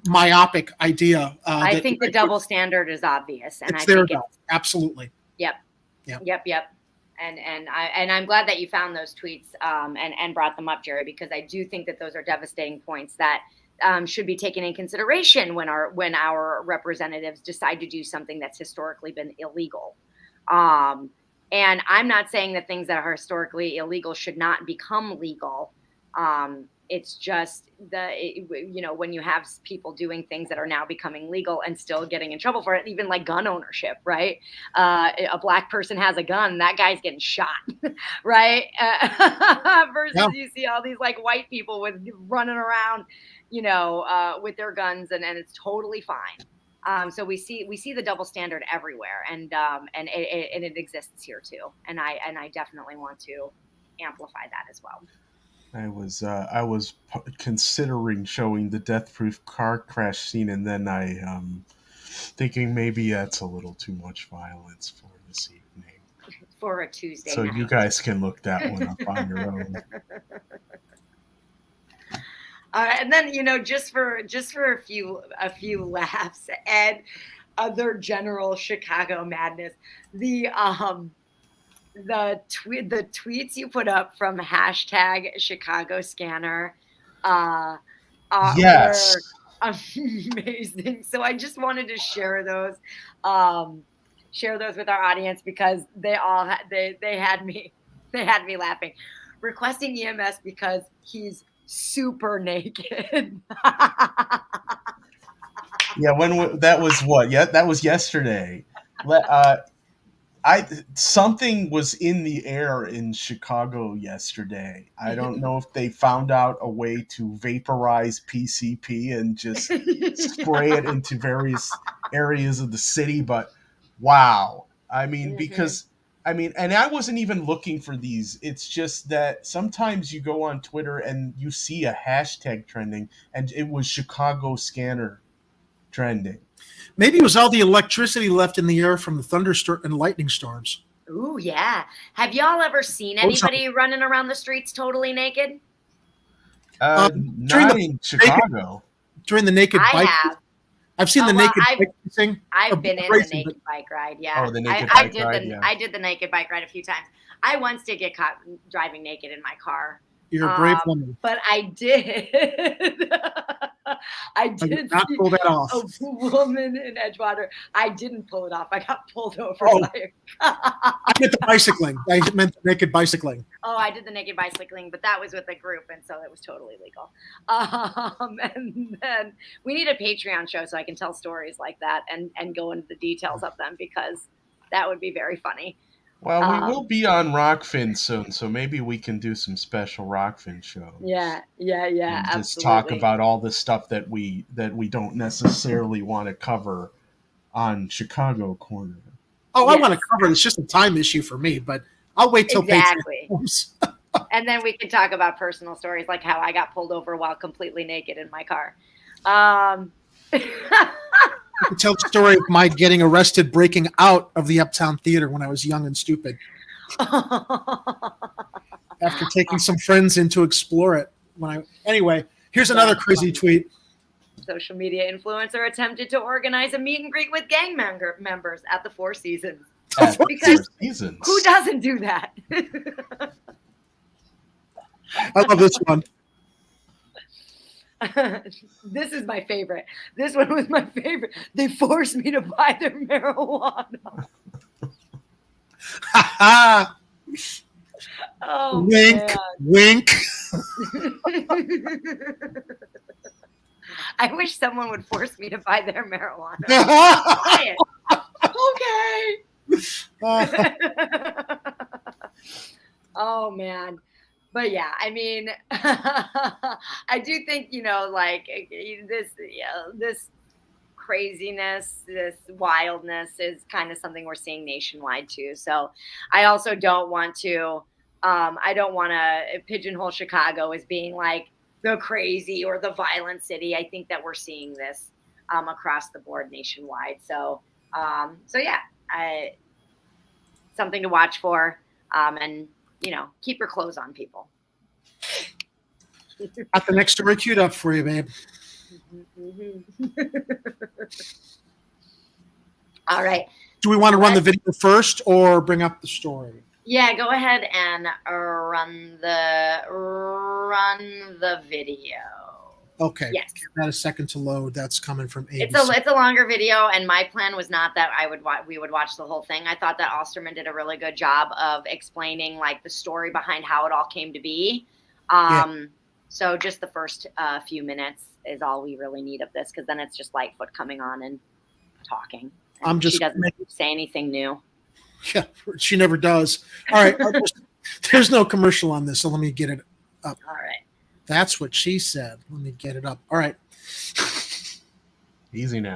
myopic idea. I think the double standard is obvious, and I think it's absolutely. Yep. And I'm glad that you found those tweets and brought them up, Jerry, because I do think that those are devastating points that should be taken in consideration when our representatives decide to do something that's historically been illegal. And I'm not saying that things that are historically illegal should not become legal. It's just when you have people doing things that are now becoming legal and still getting in trouble for it, even like gun ownership, right? A black person has a gun, that guy's getting shot, right? Versus you see all these like white people running around, with their guns, and it's totally fine. So we see the double standard everywhere, and it exists here too. And I definitely want to amplify that as well. I was considering showing the death-proof car crash scene, and then I thinking maybe that's a little too much violence for this evening. For a Tuesday so night. You guys can look that one up on your own. And then just for a few laughs and other general Chicago madness, the tweets you put up from #ChicagoScanner yes. were amazing. So I just wanted to share those with our audience because they had me laughing. Requesting EMS because he's super naked. Yeah, that was what? Yeah, that was yesterday. Something was in the air in Chicago yesterday. I don't know if they found out a way to vaporize PCP and just spray it into various areas of the city, but wow. I mean, because and I wasn't even looking for these. It's just that sometimes you go on Twitter and you see a hashtag trending, and it was Chicago Scanner trending. Maybe it was all the electricity left in the air from the thunderstorm and lightning storms. Ooh, yeah. Have y'all ever seen anybody running around the streets totally naked? Not in Chicago. During the naked bike. I have. I've seen the naked bike thing. I've been in the naked bike ride, yeah. Oh, the naked bike ride, yeah. I did the naked bike ride a few times. I once did get caught driving naked in my car. You're a brave woman. But I did. I did not pull that off. A woman in Edgewater. I didn't pull it off. I got pulled over. I meant the bicycling. I meant the naked bicycling. Oh, I did the naked bicycling, but that was with a group, and so it was totally legal. And then we need a Patreon show so I can tell stories like that and go into the details of them because that would be very funny. Well, we will be on Rockfin soon, so maybe we can do some special Rockfin shows. Yeah, and just talk about all the stuff that we don't necessarily want to cover on Chicago Corner. Oh, yes. I want to cover it. It's just a time issue for me, but I'll wait till exactly. And then we can talk about personal stories like how I got pulled over while completely naked in my car. I could tell the story of my getting arrested breaking out of the Uptown Theater when I was young and stupid. After taking some friends in to explore it. Anyway, here's another crazy tweet. Social media influencer attempted to organize a meet and greet with gang members at the Four Seasons. Because who doesn't do that? I love this one. This is my favorite. This one was my favorite. They forced me to buy their marijuana. Oh, wink, man. Wink. I wish someone would force me to buy their marijuana. Buy it. Okay. Oh, man. But yeah, I mean, I do think, this craziness, this wildness is kind of something we're seeing nationwide too. So I also don't want to pigeonhole Chicago as being like the crazy or the violent city. I think that we're seeing this across the board nationwide. So yeah, something to watch for, and keep your clothes on, people. Got the next story queued up for you, babe. All right. Do we want to run the video first or bring up the story? Yeah, go ahead and run the video. Okay. Yes. Give that a second to load. That's coming from ABC. It's a longer video, and my plan was not that we would watch the whole thing. I thought that Osterman did a really good job of explaining like the story behind how it all came to be. So just the first few minutes is all we really need of this, because then it's just Lightfoot coming on and talking. And she doesn't say anything new. Yeah, she never does. All right. There's no commercial on this, so let me get it up. All right. That's what she said. Let me get it up. All right. Easy now.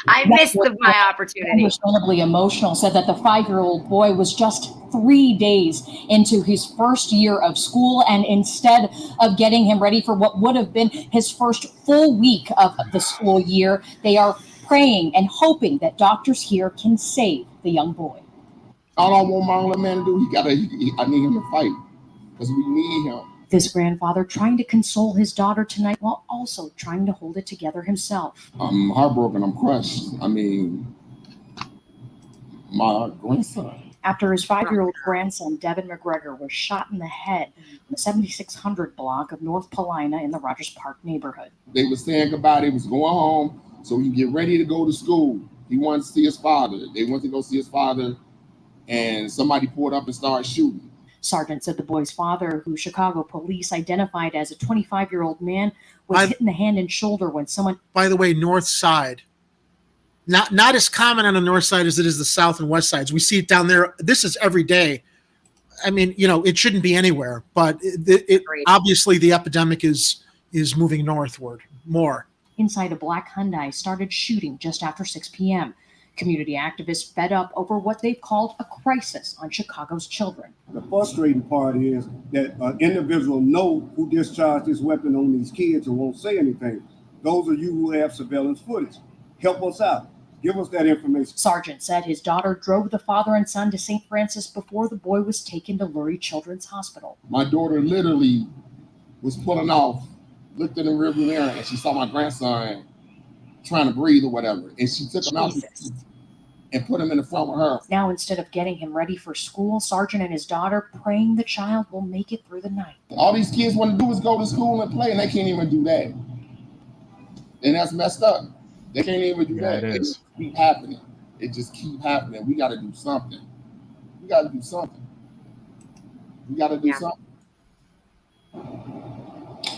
I missed my opportunity. Understandably emotional, said that the 5-year-old boy was just 3 days into his first year of school, and instead of getting him ready for what would have been his first full week of the school year, they are praying and hoping that doctors here can save the young boy. All I want my little man to do, I need him to fight, because we need him. This grandfather trying to console his daughter tonight while also trying to hold it together himself. I'm heartbroken. I'm crushed. I mean, my grandson. After his 5-year-old grandson, Devin Mcgregor, was shot in the head in the 7600 block of North Paulina in the Rogers Park neighborhood. They were saying goodbye. They was going home so he get ready to go to school. He wanted to see his father. They wanted to go see his father, and somebody pulled up and started shooting. Sergeant said the boy's father, who Chicago police identified as a 25-year-old man, was hit in the hand and shoulder when someone... By the way, north side. Not as common on the north side as it is the south and west sides. We see it down there. This is every day. I mean, it shouldn't be anywhere, but it obviously the epidemic is moving northward more. Inside a black Hyundai started shooting just after 6 p.m. Community activists fed up over what they've called a crisis on Chicago's children. The frustrating part is that an individual know who discharged this weapon on these kids and won't say anything. Those of you who have surveillance footage, help us out. Give us that information. Sergeant said his daughter drove the father and son to St. Francis before the boy was taken to Lurie Children's Hospital. My daughter literally was pulling off, looked in the rearview mirror, and she saw my grandson trying to breathe or whatever, and she took him out and put him in the front with her. Now, instead of getting him ready for school, Sergeant and his daughter praying the child will make it through the night. All these kids want to do is go to school and play, and they can't even do that. And that's messed up. They can't even do that. It just keep happening. It just keep happening. We got to do something. We got to do something. We got to do something.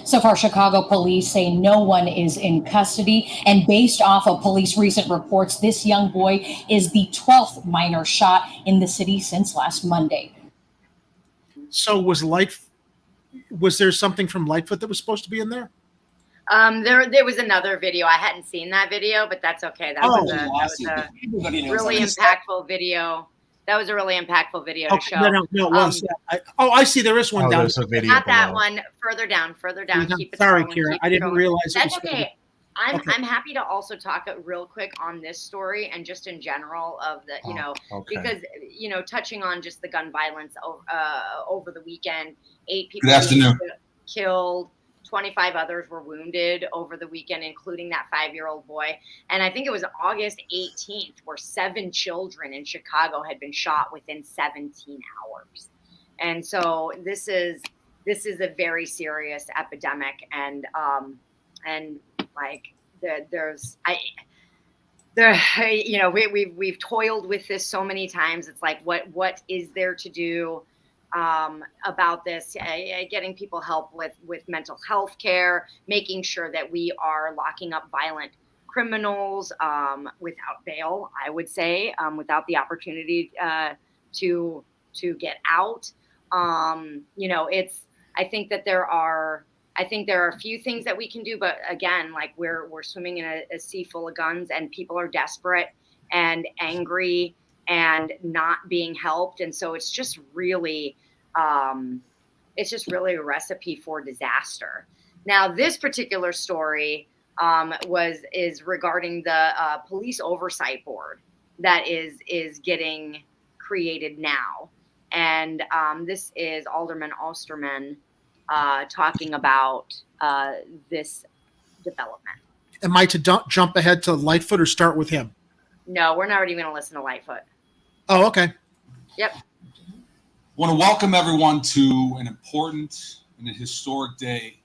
So far, Chicago police say no one is in custody. And based off of police recent reports, this young boy is the 12th minor shot in the city since last Monday. So was there something from Lightfoot that was supposed to be in there? There was another video. I hadn't seen that video, but that's okay. That was a really impactful video. That was a really impactful video to show. No, it was. I see. There is one down. There's a video not that below. one. Further down. Keep it Sorry, scrolling, Kira. keep I it didn't scrolling. realize. That's okay. I'm happy to also talk real quick on this story and just in general of the, because, touching on just the gun violence over the weekend, 8 people killed, 25 others were wounded over the weekend, including that 5-year-old boy. And I think it was August 18th where 7 children in Chicago had been shot within 17 hours. And so this is a very serious epidemic. And we've toiled with this so many times. It's like, what is there to do about this? Getting people help with mental health care, making sure that we are locking up violent criminals without bail, I would say, without the opportunity to get out. I think there are a few things that we can do, but again, like we're swimming in a sea full of guns, and people are desperate and angry and not being helped, and so it's just really a recipe for disaster. Now, this particular story is regarding the police oversight board that is getting created now, and this is Alderman Osterman talking about this development. Am I to jump ahead to Lightfoot or start with him? No, we're not even going to listen to Lightfoot. Oh, okay. Yep. I want to welcome everyone to an important and a historic day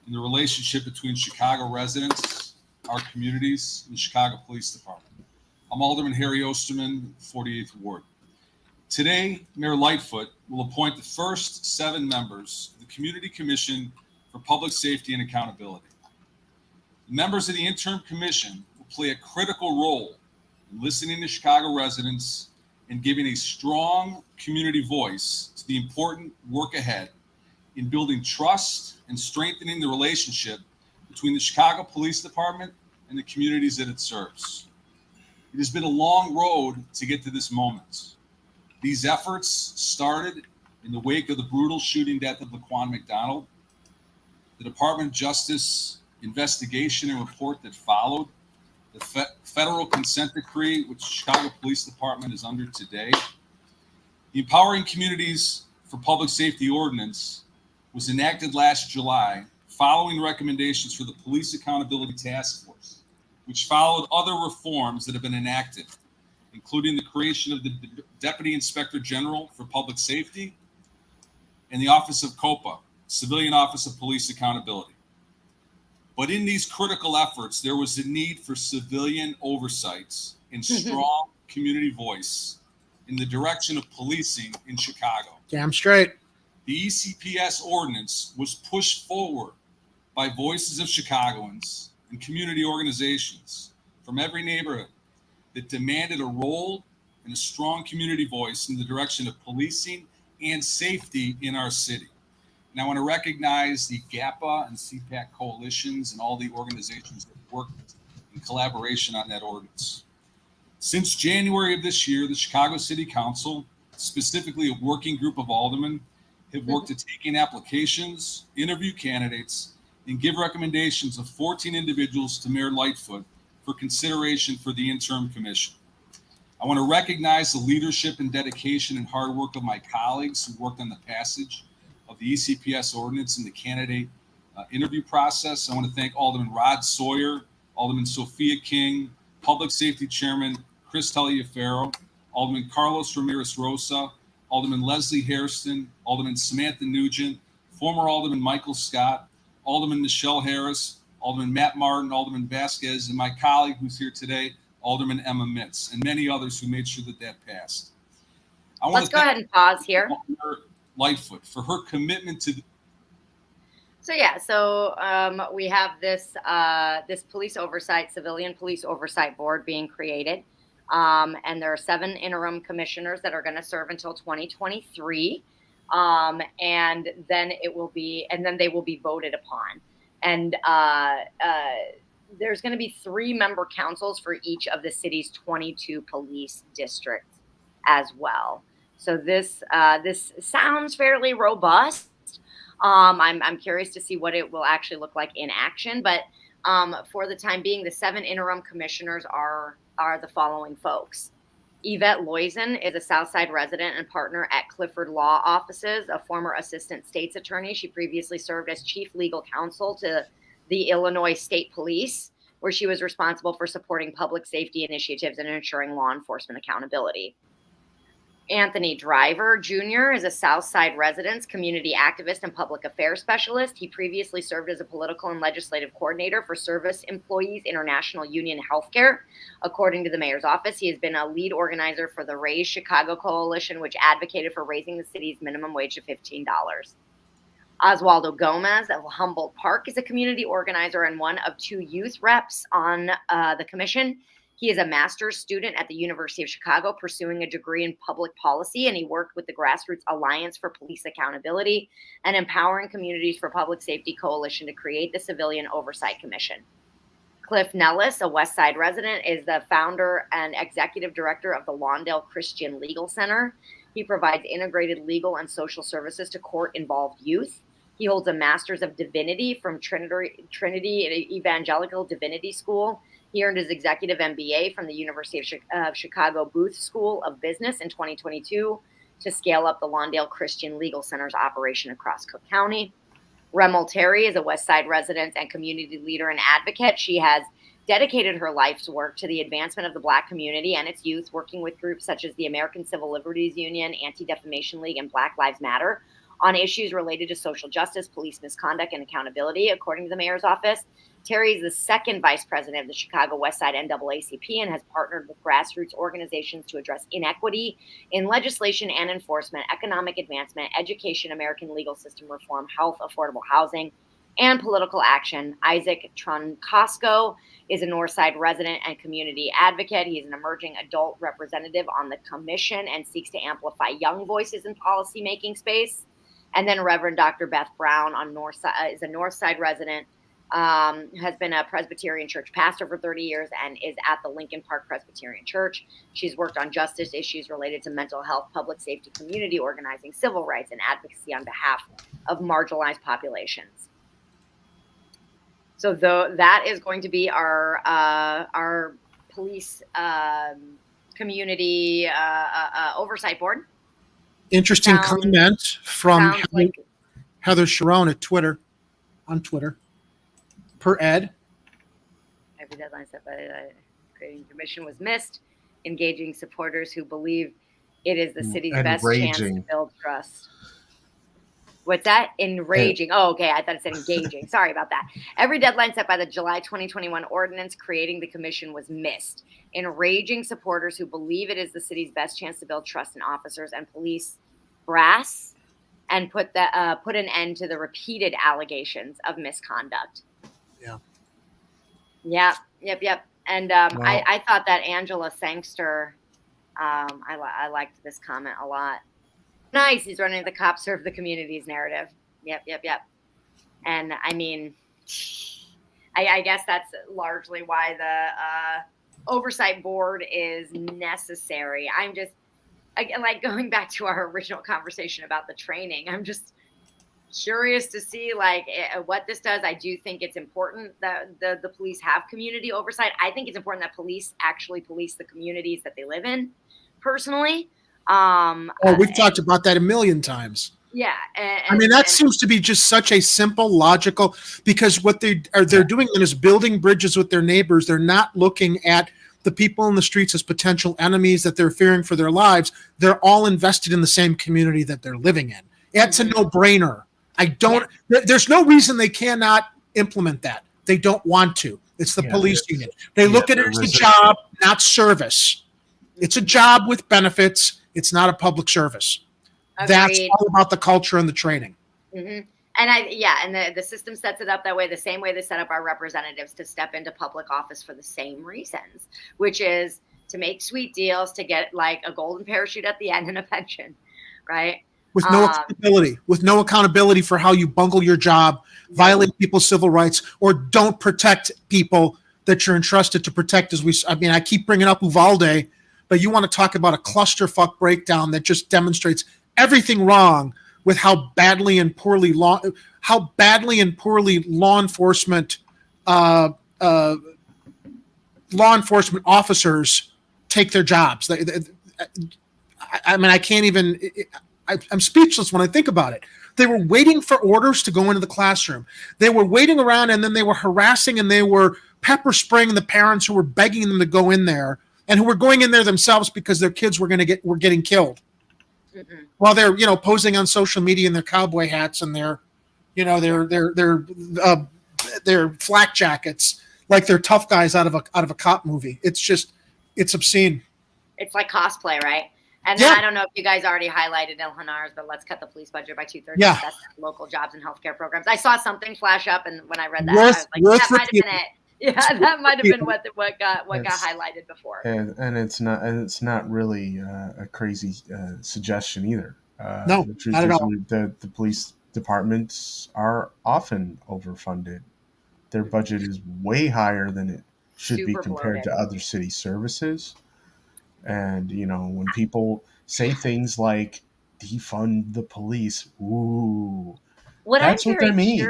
in the relationship between Chicago residents, our communities, and the Chicago Police Department. I'm Alderman Harry Osterman, 48th Ward. Today, Mayor Lightfoot will appoint the first 7 members of the Community Commission for Public Safety and Accountability. The members of the interim commission will play a critical role in listening to Chicago residents and giving a strong community voice to the important work ahead in building trust and strengthening the relationship between the Chicago Police Department and the communities that it serves. It has been a long road to get to this moment. These efforts started in the wake of the brutal shooting death of Laquan McDonald. The Department of Justice investigation and report that followed, the federal consent decree, which the Chicago Police Department is under today. The Empowering Communities for Public Safety Ordinance was enacted last July following recommendations for the Police Accountability Task Force, which followed other reforms that have been enacted, including the creation of the Deputy Inspector General for Public Safety and the Office of COPA, Civilian Office of Police Accountability. But in these critical efforts, there was a need for civilian oversights and strong community voice in the direction of policing in Chicago. Damn straight. The ECPS ordinance was pushed forward by voices of Chicagoans and community organizations from every neighborhood that demanded a role and a strong community voice in the direction of policing and safety in our city. And I want to recognize the GAPA and CPAC coalitions and all the organizations that worked in collaboration on that ordinance. Since January of this year, the Chicago City Council, specifically a working group of aldermen, have worked at taking applications, interview candidates, and give recommendations of 14 individuals to Mayor Lightfoot for consideration for the interim commission. I want to recognize the leadership and dedication and hard work of my colleagues who worked on the passage of the ECPS ordinance and the candidate interview process. I want to thank Alderman Rod Sawyer, Alderman Sophia King, Public Safety Chairman Chris Taliaferro, Alderman Carlos Ramirez Rosa, Alderman Leslie Hairston, Alderman Samantha Nugent, former Alderman Michael Scott, Alderman Michelle Harris, Alderman Matt Martin, Alderman Vasquez, and my colleague who's here today, Alderman Emma Mitz, and many others who made sure that that passed. Let's go ahead and pause here. Lightfoot for her commitment to. So we have this this police oversight, civilian police oversight board being created, and there are 7 interim commissioners that are going to serve until 2023, and then they will be voted upon, and there's going to be 3 member councils for each of the city's 22 police districts as well. So this sounds fairly robust. I'm curious to see what it will actually look like in action. But for the time being, the 7 interim commissioners are the following folks. Yvette Loizen is a Southside resident and partner at Clifford Law Offices, a former assistant state's attorney. She previously served as chief legal counsel to the Illinois State Police, where she was responsible for supporting public safety initiatives and ensuring law enforcement accountability. Anthony Driver Jr. is a Southside resident, community activist, and public affairs specialist. He previously served as a political and legislative coordinator for Service Employees International Union Healthcare. According to the mayor's office, he has been a lead organizer for the Raise Chicago Coalition, which advocated for raising the city's minimum wage to $15. Oswaldo Gomez of Humboldt Park is a community organizer and one of 2 youth reps on the commission. He is a master's student at the University of Chicago pursuing a degree in public policy, and he worked with the Grassroots Alliance for Police Accountability and Empowering Communities for Public Safety Coalition to create the Civilian Oversight Commission. Cliff Nellis, a West Side resident, is the founder and executive director of the Lawndale Christian Legal Center. He provides integrated legal and social services to court-involved youth. He holds a Master's of Divinity from Trinity Evangelical Divinity School. He earned his executive MBA from the University of Chicago Booth School of Business in 2022 to scale up the Lawndale Christian Legal Center's operation across Cook County. Remmel Terry is a West Side resident and community leader and advocate. She has dedicated her life's work to the advancement of the Black community and its youth, working with groups such as the American Civil Liberties Union, Anti-Defamation League, and Black Lives Matter on issues related to social justice, police misconduct, and accountability, according to the mayor's office. Terry is the second vice president of the Chicago Westside NAACP and has partnered with grassroots organizations to address inequity in legislation and enforcement, economic advancement, education, American legal system reform, health, affordable housing, and political action. Isaac Troncosco is a Northside resident and community advocate. He's an emerging adult representative on the commission and seeks to amplify young voices in policymaking space. And then Reverend Dr. Beth Brown on Northside is a Northside resident, has been a Presbyterian church pastor for 30 years and is at the Lincoln Park Presbyterian Church. She's worked on justice issues related to mental health, public safety, community organizing, civil rights, and advocacy on behalf of marginalized populations. So that is going to be our police community oversight board. Interesting comment from Heather Sharon at on Twitter. Per Ed. Every deadline set by the creating commission was missed. Engaging supporters who believe it is the city's best chance to build trust. What's that? Enraging. Oh, okay. I thought it said engaging. Sorry about that. Every deadline set by the July 2021 ordinance creating the commission was missed. Enraging supporters who believe it is the city's best chance to build trust in officers and police brass and put an end to the repeated allegations of misconduct. Yeah. Yep. And I thought that Angela Sangster, I liked this comment a lot. Nice. He's running the cops serve the community's narrative. Yep. And I mean, I guess that's largely why the oversight board is necessary. I'm just like going back to our original conversation about the training. I'm just curious to see what this does. I do think it's important that the police have community oversight. I think it's important that police actually police the communities that they live in personally. We've talked about that a million times. Yeah. That seems to be just such a simple, logical, because what they're doing is building bridges with their neighbors. They're not looking at the people in the streets as potential enemies that they're fearing for their lives. They're all invested in the same community that they're living in. It's a no-brainer. There's no reason they cannot implement that. They don't want to. It's the police unit. They look at it as a job, not service. It's a job with benefits. It's not a public service. Agreed. That's all about the culture and the training. Mm-hmm. And the system sets it up that way, the same way they set up our representatives to step into public office for the same reasons, which is to make sweet deals, to get like a golden parachute at the end and a pension, right? With no accountability for how you bungle your job, violate people's civil rights, or don't protect people that you're entrusted to protect. I keep bringing up Uvalde, but you want to talk about a clusterfuck breakdown that just demonstrates everything wrong with how badly and poorly law enforcement officers take their jobs. I can't even. I'm speechless when I think about it. They were waiting for orders to go into the classroom. They were waiting around, and then they were harassing and they were pepper spraying the parents who were begging them to go in there and who were going in there themselves because their kids were getting killed. Mm-mm. While they're posing on social media in their cowboy hats and their flak jackets like they're tough guys out of a cop movie. It's obscene. It's like cosplay, right? And then I don't know if you guys already highlighted Ilhanar's, but let's cut the police budget by 2/3. Yeah. That's local jobs and healthcare programs. I saw something flash up, and when I read that, I was like, that might have been it. Yeah, that might have been what got highlighted before. And it's not really a crazy suggestion either. No, not at all. The police departments are often overfunded. Their budget is way higher than it should be compared to other city services. And when people say things like defund the police, that's what they mean.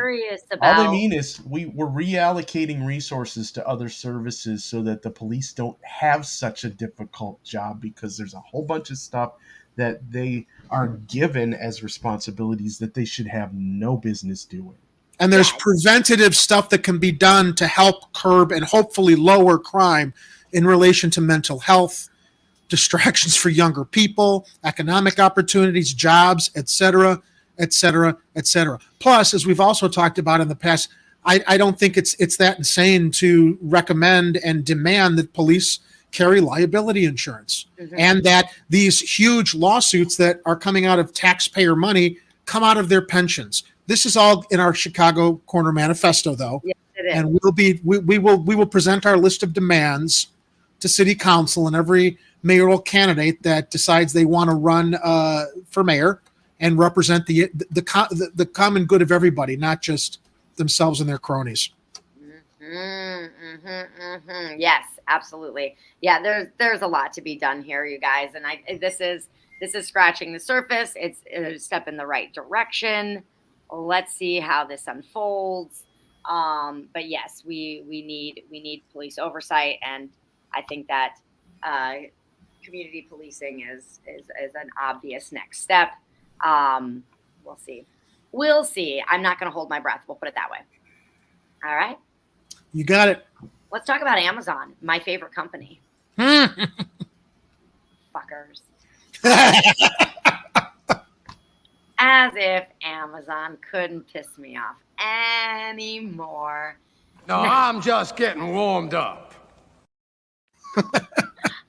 All they mean is we're reallocating resources to other services so that the police don't have such a difficult job, because there's a whole bunch of stuff that they are given as responsibilities that they should have no business doing. And there's preventative stuff that can be done to help curb and hopefully lower crime in relation to mental health, distractions for younger people, economic opportunities, jobs, etc. et cetera, et cetera. Plus, as we've also talked about in the past, I don't think it's that insane to recommend and demand that police carry liability insurance, and that these huge lawsuits that are coming out of taxpayer money come out of their pensions. This is all in our Chicago Corner Manifesto, though. Yes, it is. And we will present our list of demands to City Council and every mayoral candidate that decides they want to run for mayor and represent the common good of everybody, not just themselves and their cronies. Yes, absolutely. Yeah, there's a lot to be done here, you guys, and this is scratching the surface. It's a step in the right direction. Let's see how this unfolds. But yes, we need police oversight, and I think that community policing is an obvious next step. We'll see. We'll see. I'm not going to hold my breath. We'll put it that way. All right. You got it. Let's talk about Amazon, my favorite company. Fuckers. As if Amazon couldn't piss me off anymore. No, I'm just getting warmed up. I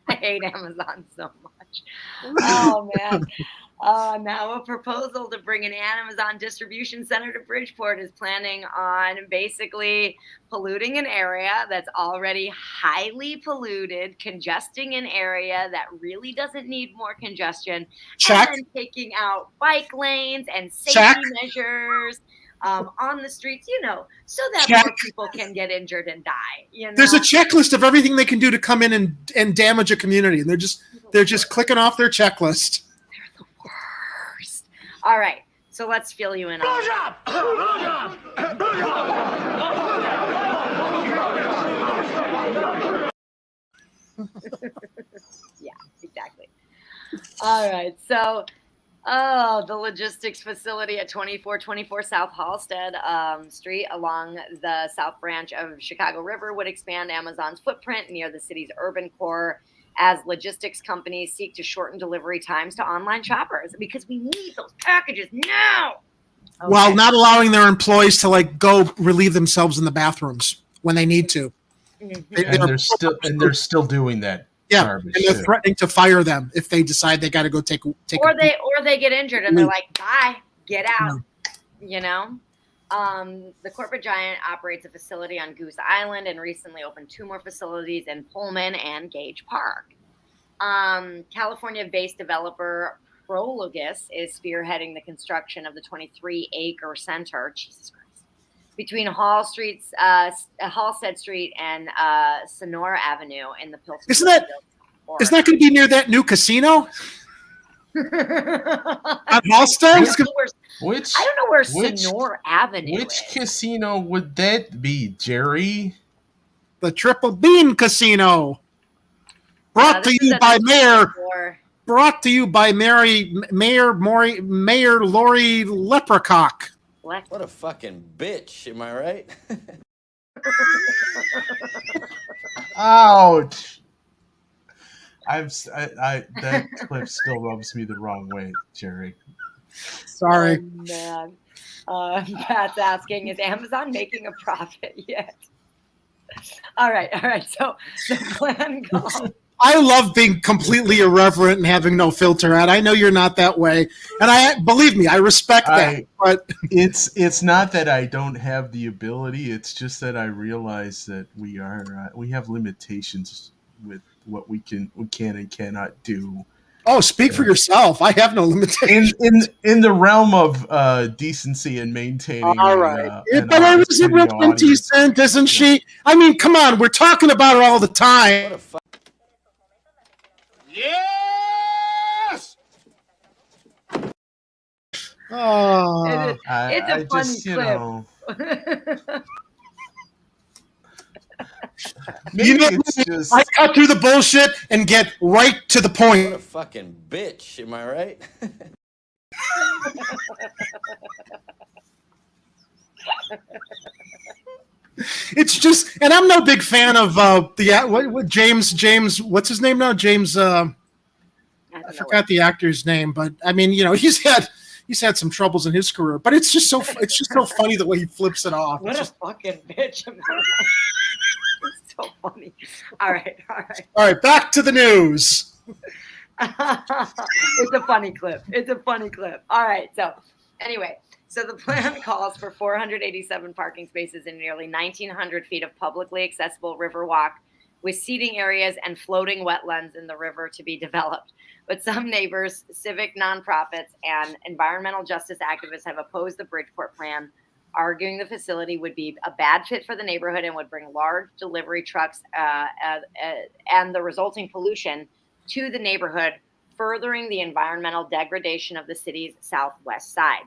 hate Amazon so much. Oh, man. Now a proposal to bring an Amazon distribution center to Bridgeport is planning on basically polluting an area that's already highly polluted, congesting an area that really doesn't need more congestion, Check. and then taking out bike lanes and safety measures on the streets, so that Check. more people can get injured and die. There's a checklist of everything they can do to come in and damage a community, and they're just clicking off their checklist. All right, so let's fill you in on Yeah, exactly. All right, so the logistics facility at 2424 South Halstead Street along the South Branch of Chicago River would expand Amazon's footprint near the city's urban core as logistics companies seek to shorten delivery times to online shoppers, because we need those packages now. Okay. While not allowing their employees to go relieve themselves in the bathrooms when they need to. And they're still doing that. Yeah, and they're threatening to fire them if they decide they got to go take. Or they get injured and they're like, bye, get out. The corporate giant operates a facility on Goose Island and recently opened 2 more facilities in Pullman and Gage Park. California-based developer Prologus is spearheading the construction of the 23-acre center, Jesus Christ, between Halstead Street and Sonora Avenue in the Pilsen. Isn't that going to be near that new casino? At Halstead? I don't know where Sonora Avenue Which casino would that be, Jerry? The Triple Bean Casino. Brought to you by Mayor Lori Leprecock. What a fucking bitch, am I right? Ouch. That clip still rubs me the wrong way, Jerry. Sorry. Oh, man. Pat's asking, is Amazon making a profit yet? All right. So the plan calls. I love being completely irreverent and having no filter. And I know you're not that way. And believe me, I respect that. But it's not that I don't have the ability. It's just that I realize that we have limitations with what we can and cannot do. Oh, speak for yourself. I have no limitations. In the realm of decency and maintaining. All right. But I was real decent, isn't she? I mean, come on. We're talking about her all the time. Yes! Oh, it's a funny clip. I cut through the bullshit and get right to the point. What a fucking bitch, am I right? It's just, and I'm no big fan of what James. What's his name now? James. I forgot the actor's name, but I mean, he's had he's had some troubles in his career, but it's just so funny the way he flips it off. What a fucking bitch. It's so funny. All right. All right, back to the news. It's a funny clip. All right. So anyway, the plan calls for 487 parking spaces and nearly 1,900 feet of publicly accessible river walk with seating areas and floating wetlands in the river to be developed. But some neighbors, civic nonprofits, and environmental justice activists have opposed the Bridgeport plan, arguing the facility would be a bad fit for the neighborhood and would bring large delivery trucks and the resulting pollution to the neighborhood, furthering the environmental degradation of the city's southwest side.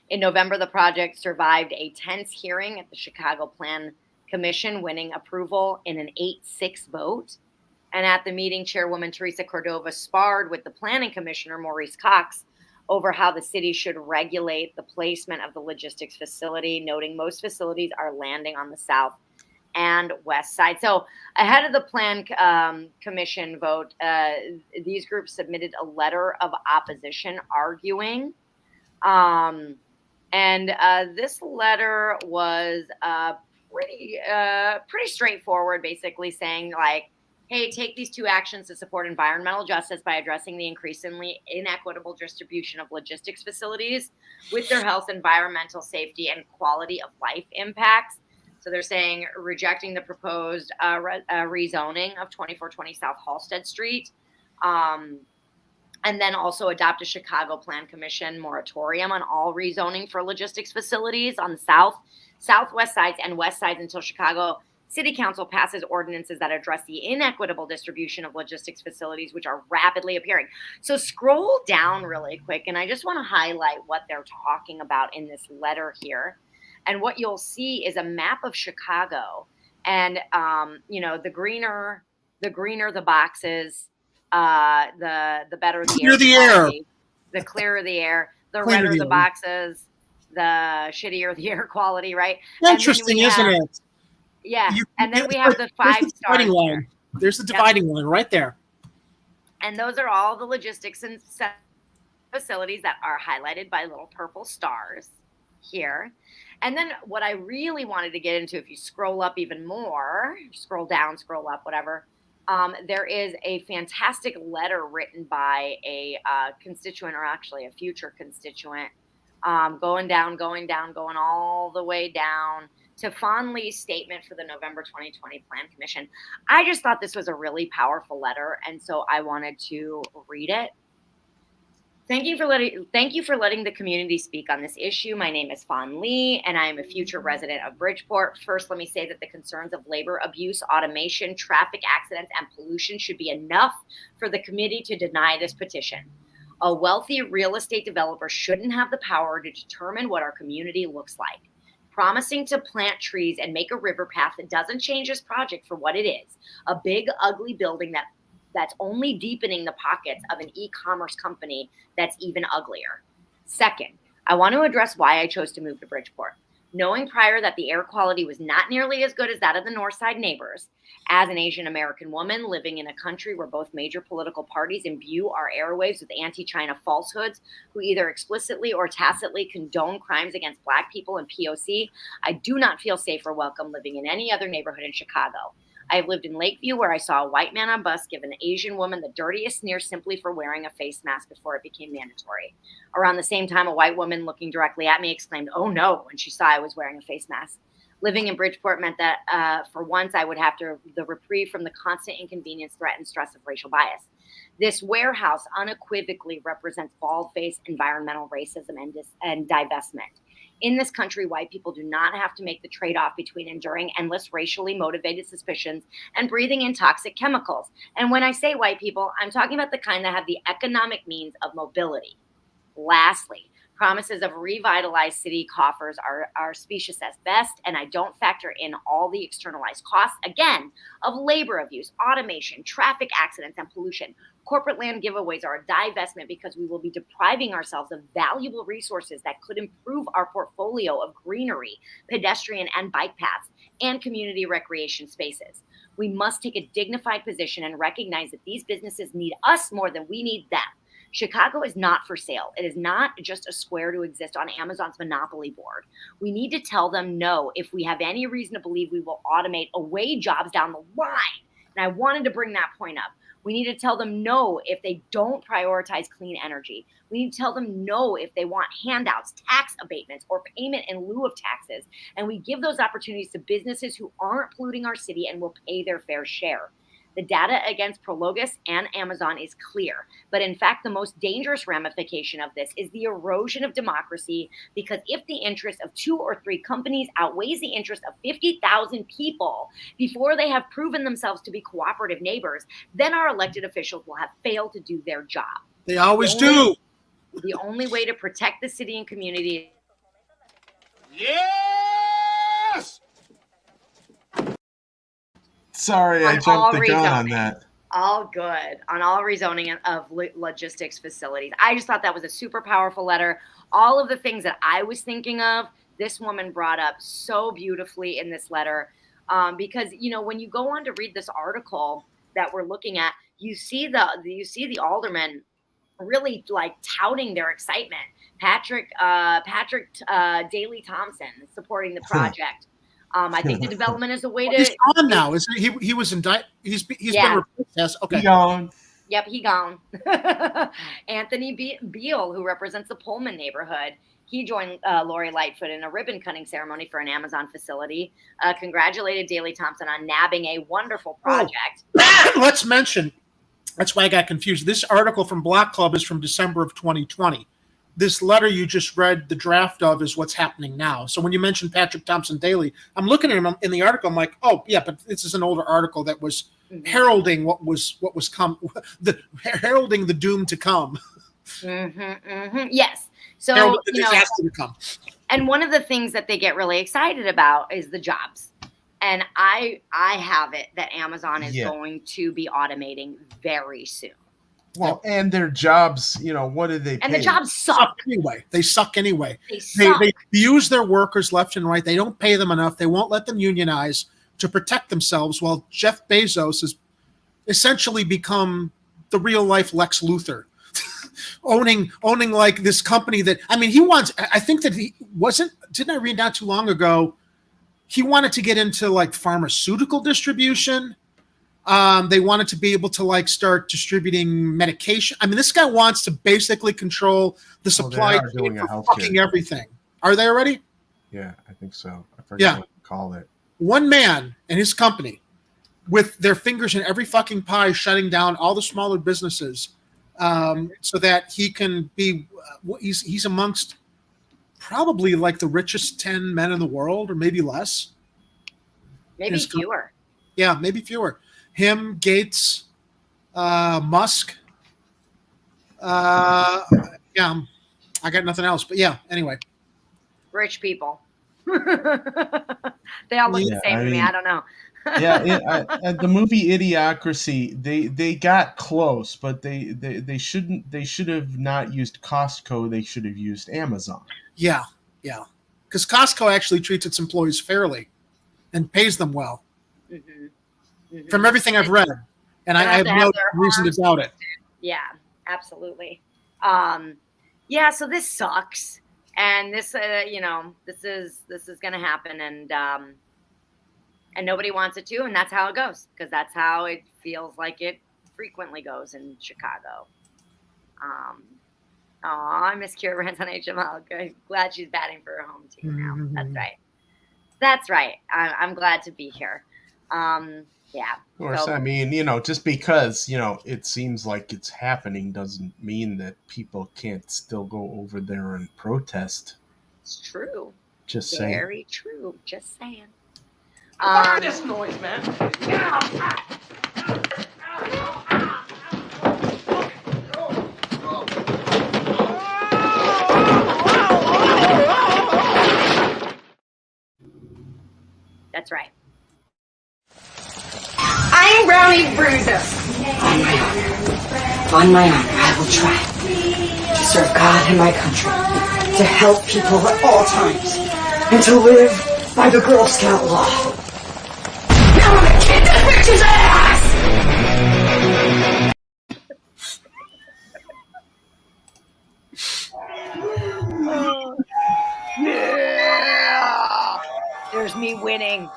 In November, the project survived a tense hearing at the Chicago Plan Commission, winning approval in an 8-6 vote. And at the meeting, Chairwoman Teresa Cordova sparred with the Planning Commissioner, Maurice Cox, over how the city should regulate the placement of the logistics facility, noting most facilities are landing on the south and west side. So ahead of the Plan Commission vote, these groups submitted a letter of opposition arguing. This letter was pretty straightforward, basically saying like, hey, take these two actions to support environmental justice by addressing the increasingly inequitable distribution of logistics facilities with their health, environmental safety, and quality of life impacts. So they're saying rejecting the proposed rezoning of 2420 South Halsted Street, and then also adopt a Chicago Plan Commission moratorium on all rezoning for logistics facilities on the southwest sides and west sides until Chicago City Council passes ordinances that address the inequitable distribution of logistics facilities, which are rapidly appearing. So scroll down really quick, and I just want to highlight what they're talking about in this letter here. And what you'll see is a map of Chicago, and the greener the boxes, the better the air. The clearer the air, the redder the boxes, the shittier the air quality, right? Interesting, isn't it? Yeah, and then we have the 5-star line. There's the dividing line right there. And those are all the logistics and facilities that are highlighted by little purple stars here. And then what I really wanted to get into, if you scroll up even more, scroll down, scroll up, whatever, there is a fantastic letter written by a constituent, or actually a future constituent, going all the way down to Fawn Lee's statement for the November 2020 Plan Commission. I just thought this was a really powerful letter, and so I wanted to read it. Thank you for letting the community speak on this issue. My name is Fawn Lee, and I am a future resident of Bridgeport. First, let me say that the concerns of labor abuse, automation, traffic accidents, and pollution should be enough for the committee to deny this petition. A wealthy real estate developer shouldn't have the power to determine what our community looks like. Promising to plant trees and make a river path that doesn't change this project for what it is, a big, ugly building that's only deepening the pockets of an e-commerce company that's even uglier. Second, I want to address why I chose to move to Bridgeport. Knowing prior that the air quality was not nearly as good as that of the North Side neighbors, as an Asian American woman living in a country where both major political parties imbue our airwaves with anti-China falsehoods, who either explicitly or tacitly condone crimes against Black people and POC, I do not feel safe or welcome living in any other neighborhood in Chicago. I have lived in Lakeview, where I saw a white man on bus give an Asian woman the dirtiest sneer simply for wearing a face mask before it became mandatory. Around the same time, a white woman looking directly at me exclaimed, "Oh no," when she saw I was wearing a face mask. Living in Bridgeport meant that for once I would have the reprieve from the constant inconvenience, threat, and stress of racial bias. This warehouse unequivocally represents bald-faced environmental racism and divestment. In this country, white people do not have to make the trade-off between enduring endless racially motivated suspicions and breathing in toxic chemicals. And when I say white people, I'm talking about the kind that have the economic means of mobility. Lastly, promises of revitalized city coffers are specious at best, and I don't factor in all the externalized costs, again, of labor abuse, automation, traffic accidents, and pollution. Corporate land giveaways are a divestment because we will be depriving ourselves of valuable resources that could improve our portfolio of greenery, pedestrian and bike paths, and community recreation spaces. We must take a dignified position and recognize that these businesses need us more than we need them. Chicago is not for sale. It is not just a square to exist on Amazon's monopoly board. We need to tell them no if we have any reason to believe we will automate away jobs down the line. And I wanted to bring that point up. We need to tell them no if they don't prioritize clean energy. We need to tell them no if they want handouts, tax abatements, or payment in lieu of taxes. And we give those opportunities to businesses who aren't polluting our city and will pay their fair share. The data against Prologis and Amazon is clear. But in fact, the most dangerous ramification of this is the erosion of democracy, because if the interest of 2 or 3 companies outweighs the interest of 50,000 people before they have proven themselves to be cooperative neighbors, then our elected officials will have failed to do their job. They always do. The only way to protect the city and community. Yes! Sorry, I jumped the gun on that. All good on all rezoning of logistics facilities. I just thought that was a super powerful letter. All of the things that I was thinking of, this woman brought up so beautifully in this letter. Because, you know, when you go on to read this article that we're looking at, you see the aldermen really like touting their excitement. Patrick Daley Thompson supporting the project. I think the development is a way to. He's gone now, isn't he? He was indicted. He's been replaced. Yes. Okay. He gone. Yep, he gone. Anthony Beal, who represents the Pullman neighborhood, he joined Lori Lightfoot in a ribbon cutting ceremony for an Amazon facility. Congratulated Daley Thompson on nabbing a wonderful project. Let's mention. That's why I got confused. This article from Block Club is from December of 2020. This letter you just read, the draft of, is what's happening now. So when you mentioned Patrick Thompson Daley, I'm looking at him in the article. I'm like, oh yeah, but this is an older article that was heralding what was heralding the doom to come. Yes. So heralding the disaster to come. And one of the things that they get really excited about is the jobs. And I have it that Amazon is going to be automating very soon. Well, and their jobs, you know, what do they pay? And the jobs suck anyway. They suck anyway. They abuse their workers left and right. They don't pay them enough. They won't let them unionize to protect themselves, while Jeff Bezos has essentially become the real life Lex Luthor, owning like this company that, I mean, he wants, I think that didn't I read not too long ago, he wanted to get into like pharmaceutical distribution. They wanted to be able to like start distributing medication. I mean, this guy wants to basically control the supply chain for fucking everything. Are they already? Yeah, I think so. I forget what to call it. One man and his company with their fingers in every fucking pie, shutting down all the smaller businesses so that he can be, he's amongst probably like the richest 10 men in the world, or maybe less. Maybe fewer. Yeah, maybe fewer. Him, Gates, Musk. Yeah, I got nothing else. But yeah, anyway. Rich people. They all look the same to me. I don't know. The movie Idiocracy, they got close, but they should have not used Costco. They should have used Amazon. Yeah. Because Costco actually treats its employees fairly and pays them well. From everything I've read, and I have no reason to doubt it. Yeah, absolutely. So this sucks, and this, this is going to happen, and nobody wants it to, and that's how it goes, because that's how it feels like it frequently goes in Chicago. I miss Kira Rants on HML. Glad she's batting for her home team now. That's right. I'm glad to be here. Yeah. Of course, I mean, just because, it seems like it's happening doesn't mean that people can't still go over there and protest. It's true. Just saying. Very true. Just saying. What are this noise, man? Get out! That's right. I'm Brownie Bruiser. On my honor, I will try to serve God and my country, to help people at all times, and to live by the Girl Scout law. Now I'm gonna kick this bitch's ass! There's me winning.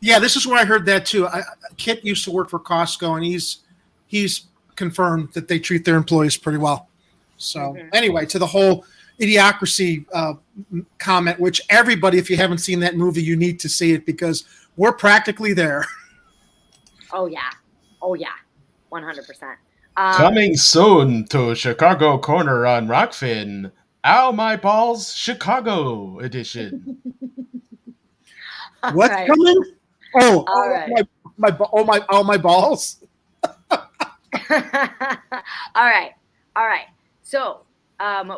Yeah, this is where I heard that too. Kit used to work for Costco, and he's confirmed that they treat their employees pretty well. So anyway, to the whole idiocracy comment, which everybody, if you haven't seen that movie, you need to see it because we're practically there. Oh yeah, 100%. Coming soon to Chicago Corner on Rockfin. Ow My Balls Chicago edition. What's coming? Oh, all right. my balls. All right. So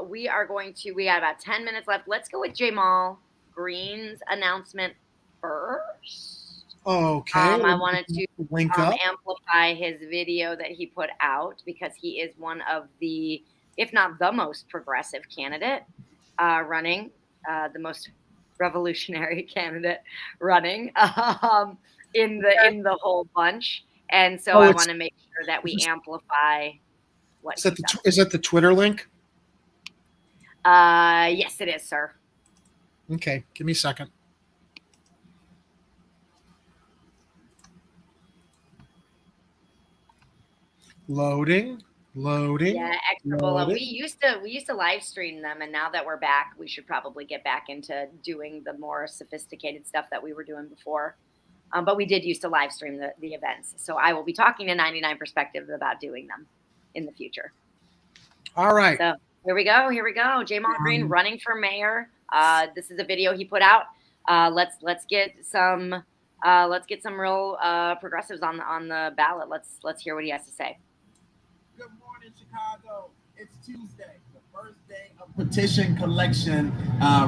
we got about 10 minutes left. Let's go with Jamal Green's announcement first. Okay. I wanted to link up. amplify his video that he put out because he is one of the, if not the most progressive candidate running, the most revolutionary candidate running in the whole bunch. And so I want to make sure that we amplify what is that the Twitter link? Yes, it is, sir. Okay, give me a second. Loading. Yeah, extra bullet. We used to live stream them, and now that we're back, we should probably get back into doing the more sophisticated stuff that we were doing before. But we did used to live stream the events, so I will be talking to 99 Perspective about doing them in the future. All right. So here we go. Jamal Green running for mayor. This is a video he put out. Let's get some real progressives on the ballot. Let's hear what he has to say. Good morning, Chicago. It's Tuesday, the first day of petition collection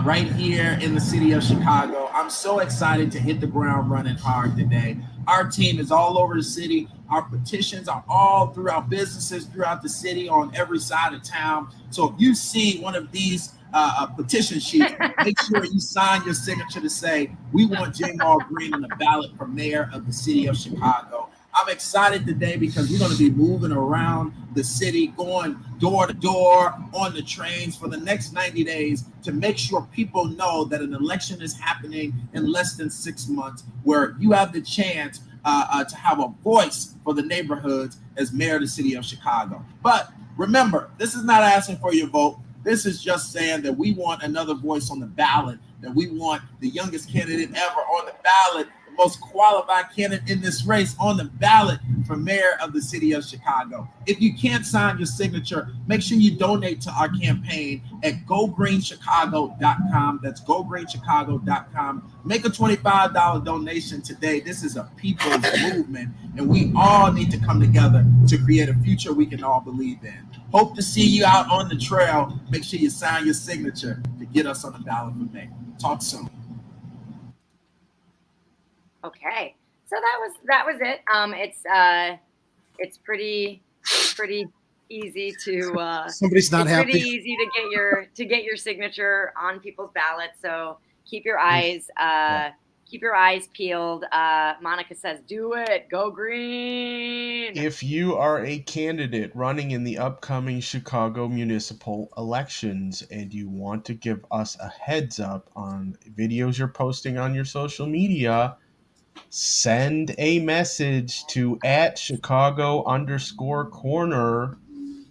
right here in the city of Chicago. I'm so excited to hit the ground running hard today. Our team is all over the city. Our petitions are all throughout businesses throughout the city on every side of town. So if you see one of these petition sheets, make sure you sign your signature to say, we want Jamal Green on the ballot for mayor of the city of Chicago. I'm excited today because we're going to be moving around the city, going door to door on the trains for the next 90 days to make sure people know that an election is happening in less than 6 months, where you have the chance to have a voice for the neighborhoods as mayor of the city of Chicago. But remember, this is not asking for your vote. This is just saying that we want another voice on the ballot, that we want the youngest candidate ever on the ballot, the most qualified candidate in this race on the ballot for mayor of the city of Chicago. If you can't sign your signature, make sure you donate to our campaign at gogreenchicago.com. That's gogreenchicago.com. Make a $25 donation today. This is a people's movement, and we all need to come together to create a future we can all believe in. Hope to see you out on the trail. Make sure you sign your signature to get us on the ballot for May. Talk soon. Okay, so that was it. It's pretty easy to. Somebody's not happy. Pretty easy to get your signature on people's ballots. So keep your eyes peeled. Monica says, "Do it, go green." If you are a candidate running in the upcoming Chicago municipal elections and you want to give us a heads up on videos you're posting on your social media, send a message to @Chicago_corner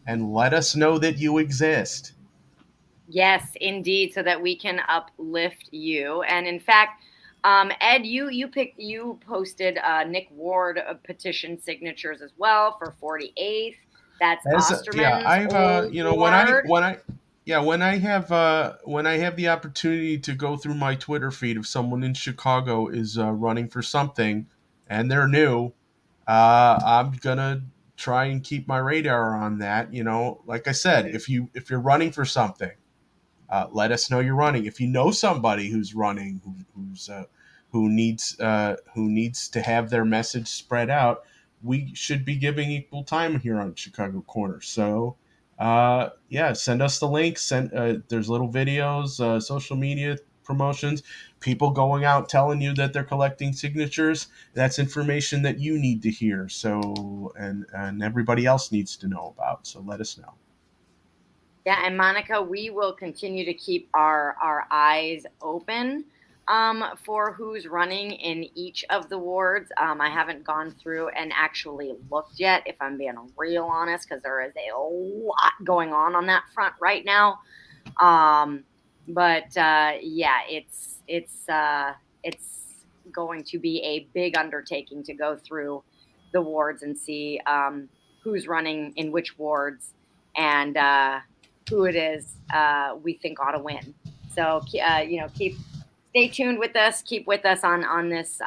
and let us know that you exist. Yes, indeed, so that we can uplift you. And in fact, Ed, you posted Nick Ward petition signatures as well for 48th. That's Osterman's when I have the opportunity to go through my Twitter feed, if someone in Chicago is running for something and they're new, I'm gonna try and keep my radar on that. You know, like I said, if you're running for something, let us know you're running. If you know somebody who's running, who needs to have their message spread out, we should be giving equal time here on Chicago Corner. So, send us the link. There's little videos, social media promotions, people going out telling you that they're collecting signatures. That's information that you need to hear. So, and everybody else needs to know about. So let us know. Yeah, and Monica, we will continue to keep our eyes open for who's running in each of the wards. I haven't gone through and actually looked yet, if I'm being real honest, because there is a lot going on that front right now. Yeah, it's going to be a big undertaking to go through the wards and see who's running in which wards and who it is we think ought to win. So stay tuned with us. Keep with us on this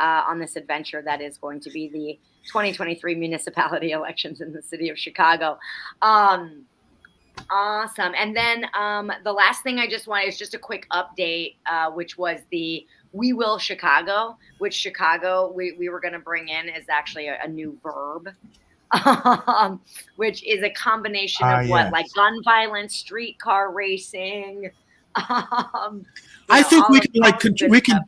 adventure that is going to be the 2023 municipality elections in the city of Chicago. Awesome. And then the last thing I just want is just a quick update, which was the We Will Chicago, which Chicago we were going to bring in is actually a new verb. Which is a combination of what, like gun violence, streetcar racing. I think we can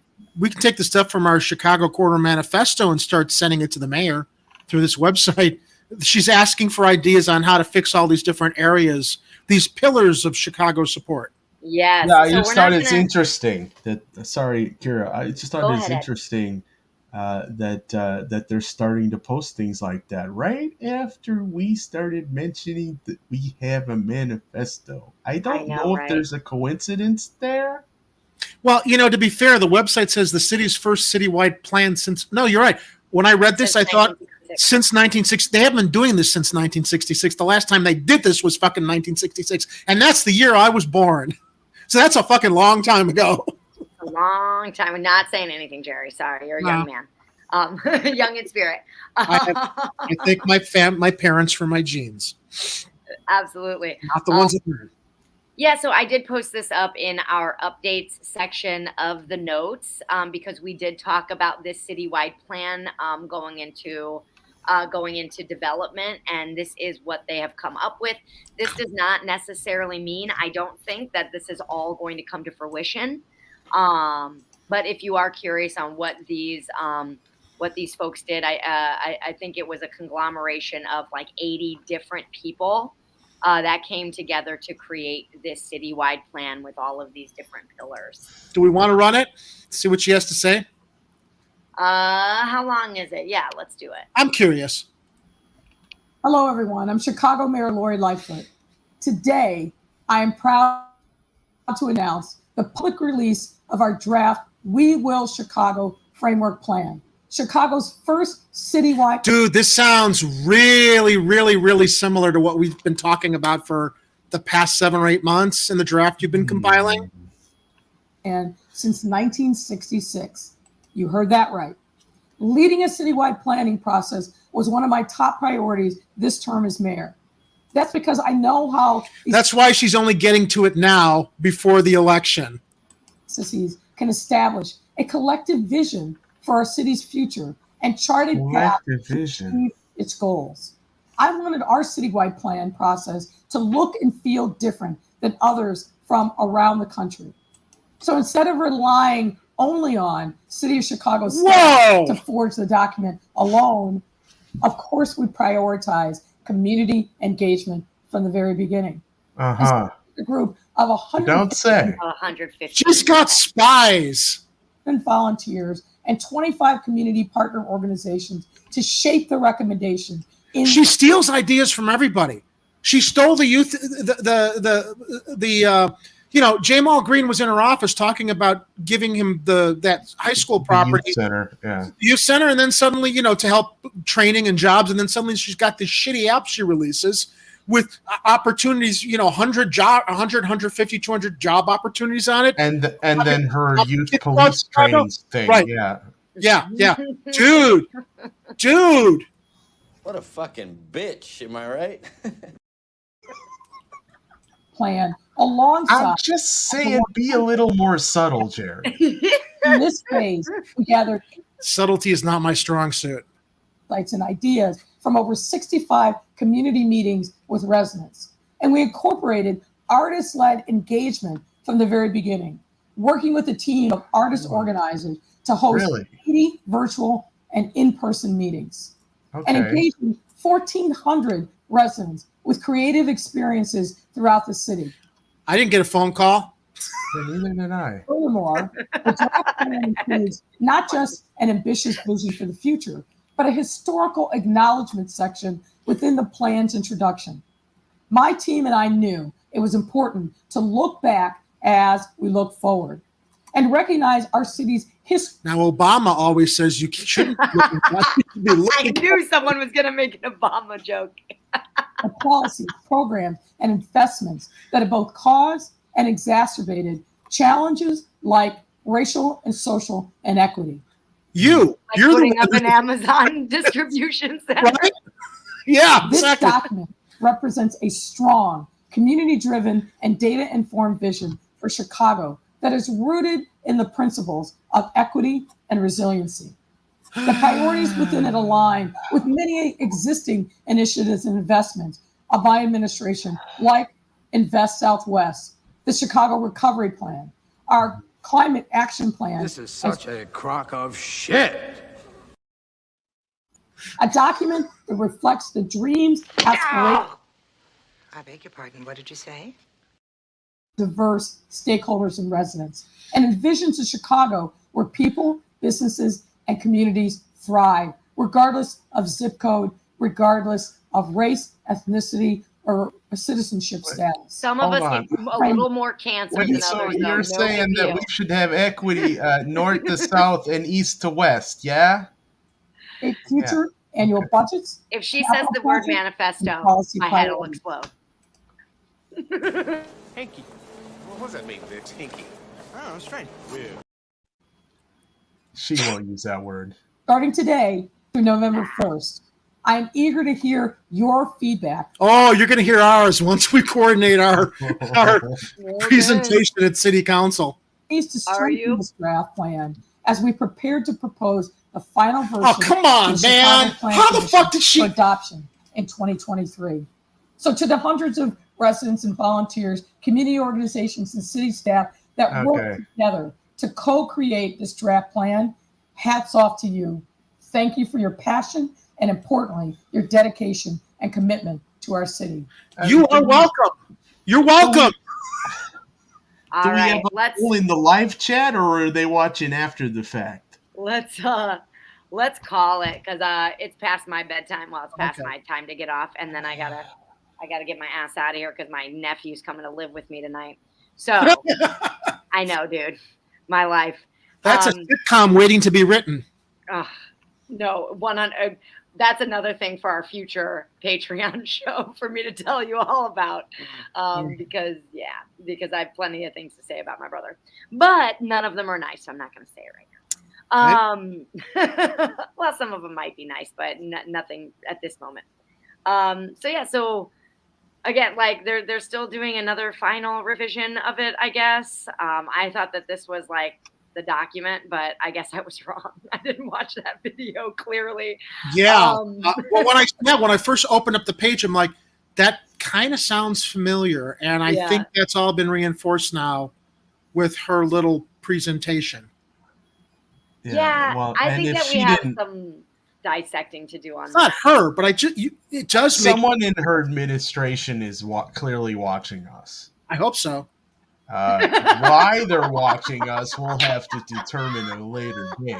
take the stuff from our Chicago Quarter Manifesto and start sending it to the mayor through this website. She's asking for ideas on how to fix all these different areas, these pillars of Chicago support. Yes. Yeah, I just thought it's interesting that. Sorry, Kira. I just thought it's interesting. That they're starting to post things like that right after we started mentioning that we have a manifesto. I don't know if there's a coincidence there. Well, to be fair, the website says the city's first citywide plan since. No, you're right. When I read this, I thought since 1960. They haven't been doing this since 1966. The last time they did this was fucking 1966, and that's the year I was born. So that's a fucking long time ago. A long time. I'm not saying anything, Jerry. Sorry, you're a young man. Young in spirit. I thank my parents for my genes. Absolutely. Not the ones that learn. Yeah, so I did post this up in our updates section of the notes because we did talk about this citywide plan going into development, and this is what they have come up with. This does not necessarily mean, I don't think, that this is all going to come to fruition. But if you are curious on what these folks did, I think it was a conglomeration of like 80 different people that came together to create this citywide plan with all of these different pillars. Do we want to run it? See what she has to say? How long is it? Yeah, let's do it. I'm curious. Hello, everyone. I'm Chicago Mayor Lori Lightfoot. Today, I am proud to announce the public release of our draft We Will Chicago Framework Plan, Chicago's first citywide. Dude, this sounds really, really, really similar to what we've been talking about for the past 7 or 8 months in the draft you've been compiling. And since 1966, you heard that right. Leading a citywide planning process was one of my top priorities this term as mayor. That's because I know how. That's why she's only getting to it now before the election. Processes can establish a collective vision for our city's future and charted path to achieve its goals. I wanted our citywide plan process to look and feel different than others from around the country. So instead of relying only on City of Chicago staff to forge the document alone, of course we prioritize community engagement from the very beginning. A group of 150. She's got spies and volunteers and 25 community partner organizations to shape the recommendations. She steals ideas from everybody. She stole the youth, Jamal Green was in her office talking about giving him that high school property. Youth center, and then suddenly, to help training and jobs, and then suddenly she's got this shitty app she releases with opportunities, 100, 150, 200 job opportunities on it. And then her youth police training thing. Right. Yeah. Dude. What a fucking bitch, am I right? Plan alongside. I'm just saying, be a little more subtle, Jerry. In this phase, we gathered subtlety is not my strong suit. Insights and ideas from over 65 community meetings with residents, and we incorporated artist-led engagement from the very beginning. working with a team of artist organizers to host 80 virtual and in-person meetings, and engaging 1,400 residents with creative experiences throughout the city. I didn't get a phone call. Neither did I. Furthermore, the draft plan includes not just an ambitious vision for the future, but a historical acknowledgement section within the plan's introduction. My team and I knew it was important to look back as we look forward and recognize our city's history. Now, Obama always says you shouldn't be looking. I knew someone was going to make an Obama joke. The policies, programs, and investments that have both caused and exacerbated challenges like racial and social inequity. You're putting up an Amazon distribution center. Right? Yeah, this exactly. document represents a strong, community-driven, and data-informed vision for Chicago that is rooted in the principles of equity and resiliency. The priorities within it align with many existing initiatives and investments of my administration, like Invest Southwest, the Chicago Recovery Plan, our Climate Action Plan. This is such a crock of shit. A document that reflects the dreams, aspirations, I beg your pardon, what did you say? diverse stakeholders and residents, and envisions a Chicago where people, businesses, and communities thrive, regardless of zip code, regardless of race, ethnicity, or citizenship status. Some of us get a little more cancer than So others. you're saying that we should have equity north to south and east to west, yeah? Future annual budgets. If she says the word manifesto, my head will explode. Hinky. What does that mean, Vince? Hinky. Oh, strange. Weird. She won't use that word. Starting today through November 1st, I am eager to hear your feedback. Oh, you're going to hear ours once we coordinate our presentation at City Council. Please to strengthen this draft plan as we prepare to propose the final version. Oh, come on, of the man. Chicago Plan How the fuck did for adoption in 2023. So to the hundreds of residents and volunteers, community organizations, and city staff that work together to co-create this draft plan, hats off to you. Thank you for your passion and, importantly, your dedication and commitment to our city. You are welcome. You're welcome. Do we have people in the live chat, or are they watching after the fact? Let's call it, because it's past my bedtime. Well, it's past my time to get off, and then I gotta get my ass out of here because my nephew's coming to live with me tonight. So I know, dude, my life. That's a sitcom waiting to be written. No, 100. That's another thing for our future Patreon show for me to tell you all about, because I have plenty of things to say about my brother, but none of them are nice, so I'm not going to say it right now. Well, some of them might be nice, but nothing at this moment. So again, like they're still doing another final revision of it, I guess. I thought that this was like the document, but I guess I was wrong. I didn't watch that video clearly. Yeah. Well, when I first opened up the page, I'm like, that kind of sounds familiar, and I think that's all been reinforced now with her little presentation. Yeah, well, I think that we have some dissecting to do on it's not her, but it does. Someone in her administration is clearly watching us. I hope so. Why they're watching us, we'll have to determine at a later date.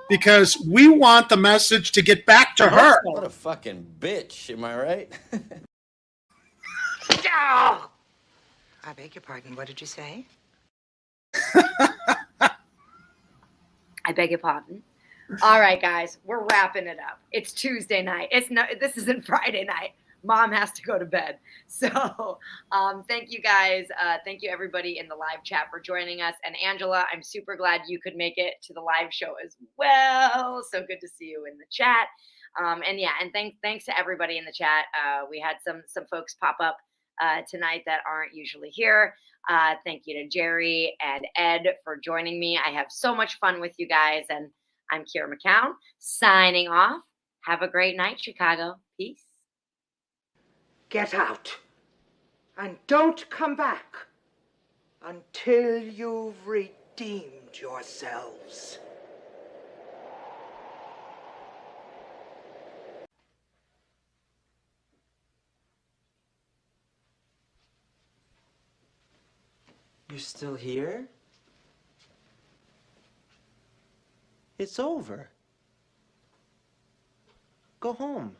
Because we want the message to get back to her. What a fucking bitch, am I right? I beg your pardon, what did you say? I beg your pardon. All right, guys, we're wrapping it up. It's Tuesday night. This isn't Friday night. Mom has to go to bed. So thank you guys. Thank you everybody in the live chat for joining us. And Angela, I'm super glad you could make it to the live show as well. So good to see you in the chat. And thanks to everybody in the chat. We had some folks pop up tonight that aren't usually here. Thank you to Jerry and Ed for joining me. I have so much fun with you guys. And I'm Kira Macoun signing off. Have a great night, Chicago. Peace. Get out. And don't come back until you've redeemed yourselves. You're still here? It's over. Go home.